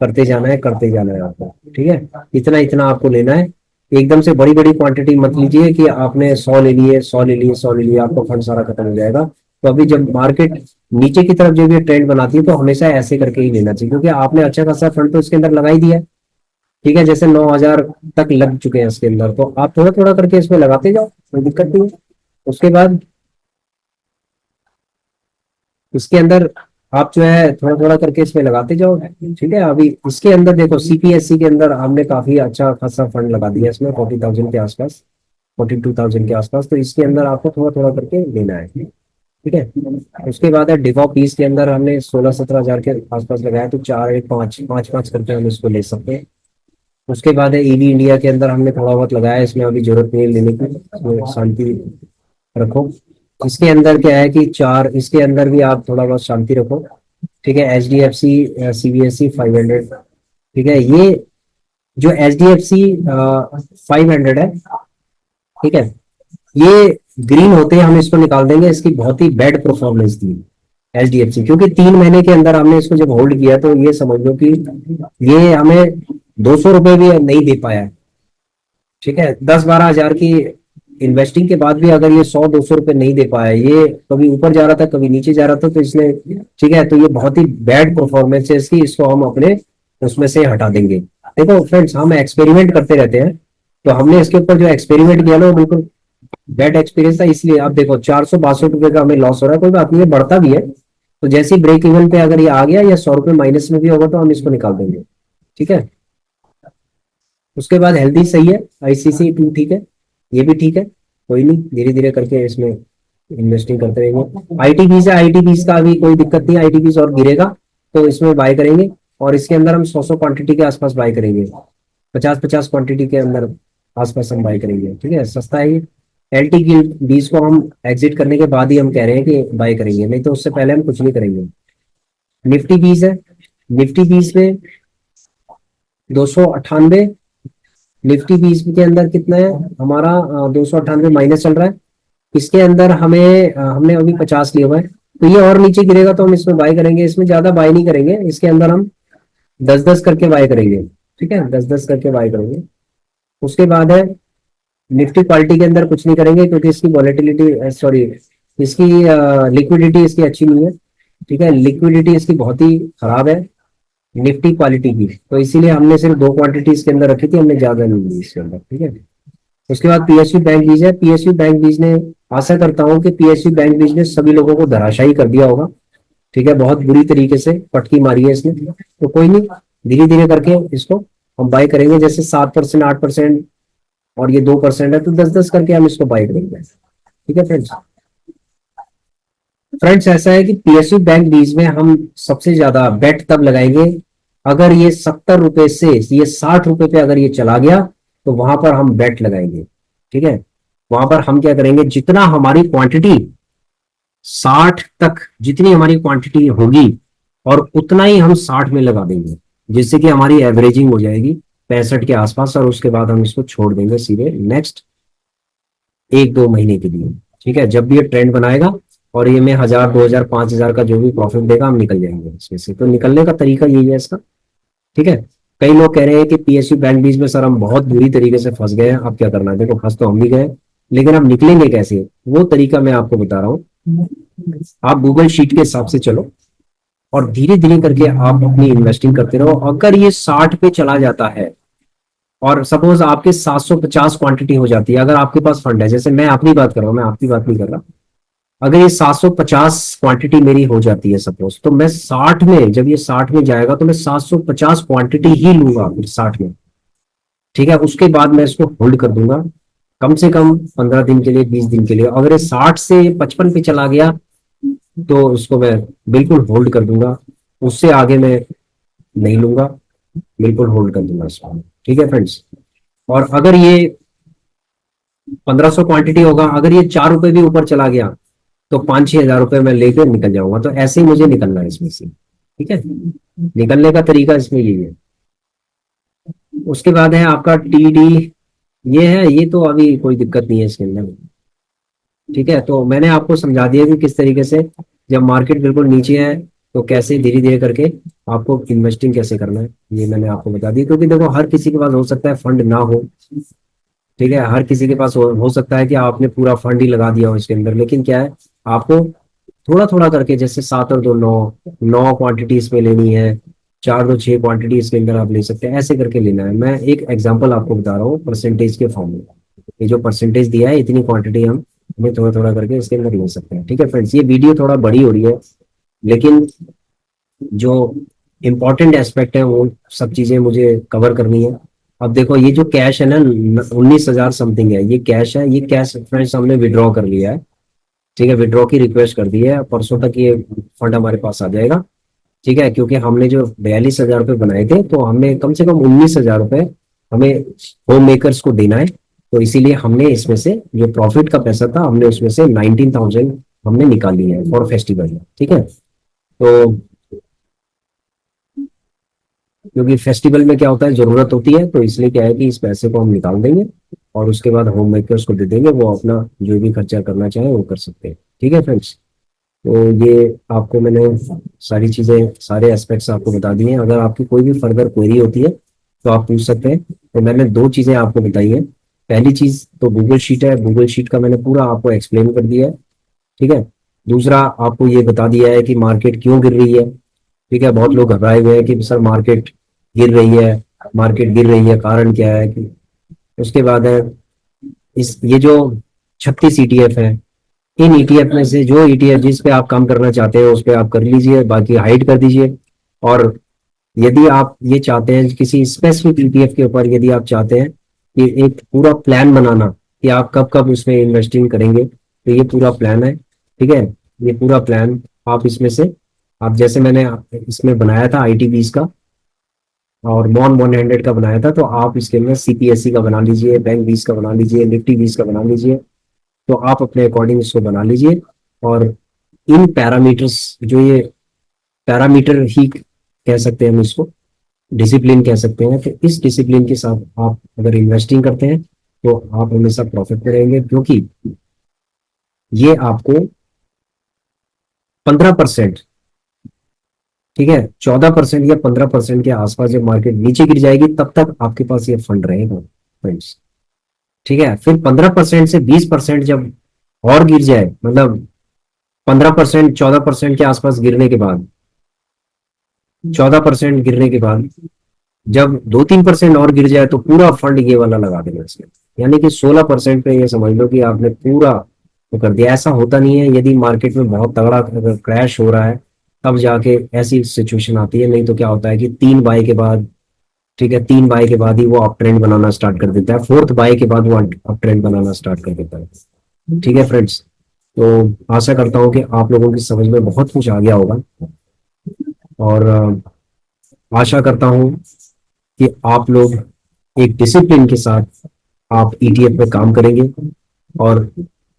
Speaker 1: करते जाना है, करते जाना है आपको, ठीक है। इतना इतना आपको लेना है, एकदम से बड़ी बड़ी क्वांटिटी मत लीजिए कि आपने 100 ले लिए, 100 ले लिए, 100 ले लिए, आपका फंड सारा खत्म हो जाएगा। तो अभी जब मार्केट नीचे की तरफ जब ये ट्रेंड बनाती है तो हमेशा ऐसे करके ही लेना चाहिए, क्योंकि आपने अच्छा खासा फंड तो इसके अंदर लगा ही दिया है, ठीक है। जैसे 9,000 तक लग चुके हैं इसके अंदर, तो आप थोड़ा थोड़ा करके इसमें लगाते जाओ, कोई दिक्कत नहीं है। उसके बाद इसके अंदर आप जो है थोड़ा थोड़ा करके इसमें लगाते जाओ, ठीक है। अभी इसके अंदर देखो CPSC के अंदर हमने काफी अच्छा खासा फंड लगा दिया इसमें, 40,000 के आसपास, 42,000 के आसपास। तो इसके अंदर आपको थोड़ा थोड़ा करके लेना है, ठीक है। उसके बाद है डिवॉप पीस के अंदर हमने 16-17 हजार के आसपास लगाया, तो 4 1 5 5 5 करके हम इसको ले सकते हैं। उसके बाद है EV इंडिया के अंदर हमने थोड़ा बहुत लगाया, इसमें अभी जरूरत नहीं है लेने की, इसमें शांति रखो। इसके अंदर क्या है कि 4, इसके अंदर भी आप थोड़ा बहुत शांति रखो, ठीक है। HDFC CBSE 500, ठीक है। ये जो HDFC 500 है, ठीक है, ये ग्रीन होते हैं हम इसको निकाल देंगे, इसकी बहुत ही बैड परफॉर्मेंस थी HDFC, क्योंकि 3 महीने के अंदर हमने इसको जब होल्ड किया तो ये समझ लो कि ये हमें 200 रुपए भी नहीं दे पाया, ठीक है। 10-12 हजार की इन्वेस्टिंग के बाद भी अगर ये 100-200 रुपए नहीं दे पाया, ये कभी ऊपर जा रहा था कभी नीचे जा रहा था, तो इसने, ठीक है, तो ये बहुत ही बैड परफॉर्मेंस है इसकी, इसको हम अपने उसमें से हटा देंगे। देखो फ्रेंड्स, हम एक्सपेरिमेंट करते रहते हैं, तो हमने इसके ऊपर जो एक्सपेरिमेंट किया ना वो बिल्कुल बैड एक्सपीरियंस था, इसलिए आप देखो 462 रुपए का हमें लॉस हो रहा है, कोई बात नहीं है, बढ़ता भी है। तो जैसे ही ब्रेक इवन पे अगर ये आ गया या 100 रुपए माइनस में भी होगा तो हम इसको निकाल देंगे, ठीक है। उसके बाद हेल्दी सही है, ICC 2 ठीक है, ये भी ठीक है, कोई नहीं, धीरे धीरे करके इसमें इन्वेस्टिंग करते रहेंगे। ITBs है, ITBs का अभी कोई दिक्कत नहीं, ITBs और गिरेगा तो इसमें बाय करेंगे, और इसके अंदर हम 100 क्वांटिटी के आसपास बाय करेंगे, 50 क्वांटिटी के अंदर आसपास हम बाय करेंगे, ठीक है, सस्ता है ये। LT की बीज को हम एग्जिट करने के बाद ही हम कह रहे हैं कि बाय करेंगे, नहीं तो उससे पहले हम कुछ नहीं करेंगे। निफ्टी बीज है, निफ्टी बीज में 298, निफ्टी 20 के अंदर कितना है हमारा, 298 माइनस चल रहा है। इसके अंदर हमें हमने अभी 50 लिया हुआ है, तो ये और नीचे गिरेगा तो हम इसमें बाय करेंगे, इसमें ज्यादा बाय नहीं करेंगे, इसके अंदर हम 10-10 करके बाय करेंगे, ठीक है, 10-10 करके बाय करेंगे। उसके बाद है निफ्टी क्वालिटी के अंदर कुछ नहीं करेंगे, क्योंकि इसकी वॉलेटिलिटी, सॉरी, इसकी लिक्विडिटी इसकी अच्छी नहीं है, ठीक है, लिक्विडिटी इसकी बहुत ही खराब है निफ्टी क्वालिटी की, तो इसीलिए हमने सिर्फ 2 क्वांटिटी इसके अंदर रखी थी, हमने ज्यादा नहीं ली इसके अंदर, ठीक है। उसके बाद PSU बैंक बीज है, PSU बैंक बीज ने, आशा करता हूं कि PSU बैंक बीज ने सभी लोगों को धराशायी कर दिया होगा, ठीक है, बहुत बुरी तरीके से पटकी मारी है इसने, तो कोई नहीं, धीरे धीरे करके इसको हम बाय करेंगे, जैसे 7% 8% और ये 2% है, तो 10-10 करके हम इसको बाय करेंगे, ठीक है फ्रेंड्स। फ्रेंड्स ऐसा है कि PSU बैंक बीज में हम सबसे ज्यादा बेट तब लगाएंगे अगर ये 70 रुपए से ये 60 रुपए पे अगर ये चला गया, तो वहां पर हम बेट लगाएंगे, ठीक है। वहां पर हम क्या करेंगे, जितना हमारी क्वांटिटी 60 तक, जितनी हमारी क्वांटिटी होगी और उतना ही हम 60 में लगा देंगे, जिससे कि हमारी एवरेजिंग हो जाएगी 65 के आसपास, और उसके बाद हम इसको छोड़ देंगे सीधे नेक्स्ट 1-2 महीने के लिए, ठीक है। जब भी ये ट्रेंड बनाएगा और ये में 1000 2000 5000 का जो भी प्रॉफिट देगा हम निकल जाएंगे इसमें से, तो निकलने का तरीका यही है इसका, ठीक है। कई लोग कह रहे हैं कि पीएसयू बैंक बीच में सर हम बहुत बुरी तरीके से फंस गए हैं, अब क्या करना है? देखो, फंस तो हम भी गए, लेकिन अब निकलेंगे कैसे, वो तरीका मैं आपको बता रहा हूँ। आप गूगल शीट के हिसाब से चलो और धीरे धीरे करके आप अपनी इन्वेस्टिंग करते रहो। अगर ये 60 पे चला जाता है और सपोज आपके 750 क्वांटिटी हो जाती है, अगर आपके पास फंड है, जैसे मैं अपनी बात कर रहा हूँ, मैं आपकी बात नहीं कर रहा, अगर ये 750 क्वांटिटी मेरी हो जाती है सपोज, तो मैं 60 में, जब ये 60 में जाएगा तो मैं 750 क्वांटिटी ही लूंगा फिर 60 में। ठीक है, उसके बाद मैं इसको होल्ड कर दूंगा कम से कम 15 दिन के लिए, 20 दिन के लिए। अगर ये 60 से 55 पे चला गया तो उसको मैं बिल्कुल होल्ड कर दूंगा, उससे आगे मैं नहीं लूंगा, बिल्कुल होल्ड कर दूंगा इसको। ठीक है फ्रेंड्स। और अगर ये 1500 क्वांटिटी होगा, अगर ये 4 रुपए भी ऊपर चला गया तो 5-6 हजार रुपए मैं लेकर निकल जाऊंगा। तो ऐसे ही मुझे निकलना है इसमें से। ठीक है, निकलने का तरीका इसमें यही है। उसके बाद है आपका टीडी, ये है, ये तो अभी कोई दिक्कत नहीं है इसके अंदर। ठीक है, तो मैंने आपको समझा दिया कि किस तरीके से जब मार्केट बिल्कुल नीचे है तो कैसे धीरे धीरे करके आपको इन्वेस्टिंग कैसे करना है, ये मैंने आपको बता दिया। क्योंकि देखो, हर किसी के पास हो सकता है फंड ना हो। ठीक है, हर किसी के पास हो सकता है कि आपने पूरा फंड ही लगा दिया हो इसके अंदर, लेकिन क्या है, आपको थोड़ा थोड़ा करके, जैसे 7 और 2 9, 9 क्वांटिटीज में लेनी है, 4 2 6 क्वांटिटीज के अंदर आप ले सकते हैं, ऐसे करके लेना है। मैं एक एग्जांपल आपको बता रहा हूँ परसेंटेज के फॉर्म में। ये जो परसेंटेज दिया है, इतनी क्वांटिटी हम हमें थोड़ा थोड़ा करके इसके अंदर ले सकते हैं। ठीक है फ्रेंड्स, ये वीडियो थोड़ा बड़ी हो रही है, लेकिन जो इम्पोर्टेंट एस्पेक्ट है वो सब चीजें मुझे कवर करनी है। अब देखो, ये जो कैश है ना, 19,000 समथिंग है, ये कैश है, ये कैश फ्रेंड्स हमने विड्रॉ कर लिया है। ठीक है, विड्रॉ की रिक्वेस्ट कर दी है, परसों तक ये फंड हमारे पास आ जाएगा। ठीक है, क्योंकि हमने जो 42,000 रुपये बनाए थे, तो हमने कम से कम 19,000 रुपये हमें होम मेकर्स को देना है। तो इसीलिए हमने इसमें से जो प्रॉफिट का पैसा था, हमने उसमें से 19,000 हमने निकाल लिया है फॉर फेस्टिवल। ठीक है, तो क्योंकि फेस्टिवल में क्या होता है, जरूरत होती है, तो इसलिए क्या है कि इस पैसे को हम निकाल देंगे और उसके बाद होम मेकर्स को दे देंगे, वो अपना जो भी खर्चा करना चाहे वो कर सकते हैं। ठीक है फ्रेंड्स, तो ये आपको मैंने सारी चीजें, सारे एस्पेक्ट्स आपको बता दिए हैं। अगर आपकी कोई भी फर्दर क्वेरी होती है तो आप पूछ सकते हैं। तो मैंने 2 चीजें आपको बताई हैं। पहली चीज तो गूगल शीट है, गूगल शीट का मैंने पूरा आपको एक्सप्लेन कर दिया है। ठीक है, दूसरा आपको ये बता दिया है कि मार्केट क्यों गिर रही है। ठीक है, बहुत लोग घबराए हुए हैं कि सर मार्केट गिर रही है, मार्केट गिर रही है, कारण क्या है कि। उसके बाद है इस, ये जो 36 ईटीएफ है, इन ईटीएफ में से जो ईटीएफ जिस पे आप काम करना चाहते हैं उस पे आप कर लीजिए, बाकी हाइड कर दीजिए। और यदि आप ये चाहते हैं किसी स्पेसिफिक ईटीएफ के ऊपर, यदि आप चाहते हैं कि एक पूरा प्लान बनाना कि आप कब कब उसमें इन्वेस्टिंग करेंगे, तो ये पूरा प्लान है। ठीक है, ये पूरा प्लान आप इसमें से, आप जैसे मैंने इसमें बनाया था ITBs का और मॉन 100 का बनाया था, तो आप इसके अंदर CPSE का बना लीजिए, बैंक 20 का बना लीजिए, निफ्टी 20 का बना लीजिए। तो आप अपने अकॉर्डिंग इसको बना लीजिए। और इन पैरामीटर्स, जो ये पैरामीटर ही कह सकते हैं हम इसको, डिसिप्लिन कह सकते हैं, तो इस डिसिप्लिन के साथ आप अगर इन्वेस्टिंग करते हैं तो आप हमेशा प्रॉफिट में रहेंगे। क्योंकि ये आपको 15%, ठीक है, 14% या 15% के आसपास जब मार्केट नीचे गिर जाएगी तब तक आपके पास ये फंड रहेगा फ्रेंड्स। ठीक है, फिर 15% से 20% जब और गिर जाए, मतलब 15% 14% के आसपास गिरने के बाद, 14% गिरने के बाद जब 2-3% और गिर जाए तो पूरा फंड ये वाला लगा देना इसमें। यानी कि 16% पे ये समझ लो कि आपने पूरा वो कर दिया। ऐसा होता नहीं है, यदि मार्केट में बहुत तगड़ा अगर क्रैश हो रहा है तब जाके ऐसी सिचुएशन आती है, नहीं तो क्या होता है कि 3 बाय के बाद, ठीक है, 3 बाय के बाद ही वो अप ट्रेंड बनाना स्टार्ट कर देता है, 4th बाय के बाद वो अप ट्रेंड बनाना स्टार्ट कर देता है। ठीक है फ्रेंड्स, तो आशा करता हूँ कि आप लोगों की समझ में बहुत कुछ आ गया होगा। और आशा करता हूँ कि आप लोग एक डिसिप्लिन के साथ आप ETF पे काम करेंगे और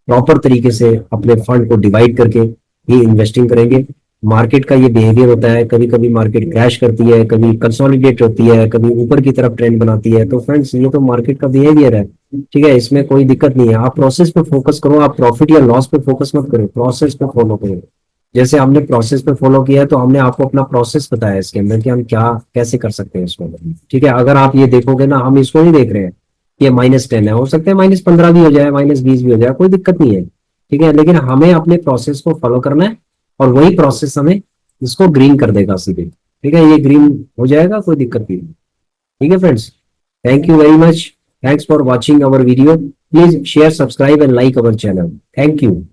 Speaker 1: प्रॉपर तरीके से अपने फंड को डिवाइड करके ही इन्वेस्टिंग करेंगे। मार्केट का ये बिहेवियर होता है, कभी कभी मार्केट क्रैश करती है, कभी कंसोलिडेट होती है, कभी ऊपर की तरफ ट्रेंड बनाती है। तो फ्रेंड्स, ये तो मार्केट का बिहेवियर है। ठीक है, इसमें कोई दिक्कत नहीं है। आप प्रोसेस पे फोकस करो, आप प्रॉफिट या लॉस पे फोकस मत करो, प्रोसेस पे फॉलो करो। जैसे हमने प्रोसेस पे फॉलो किया है तो हमने आपको अपना प्रोसेस बताया इसके अंदर कि हम क्या कैसे कर सकते हैं इसको। ठीक है, अगर आप ये देखोगे ना, हम इसको नहीं देख रहे हैं कि -10 है, हो सकता है -15 भी हो जाए, -20 भी हो जाए, कोई दिक्कत नहीं है। ठीक है, लेकिन हमें अपने प्रोसेस को फॉलो करना है और वही प्रोसेस हमें इसको ग्रीन कर देगा सीधे। ठीक है, ये ग्रीन हो जाएगा, कोई दिक्कत नहीं। ठीक है friends, thank you very much, thanks for watching our video, please share, subscribe and like our channel. Thank you.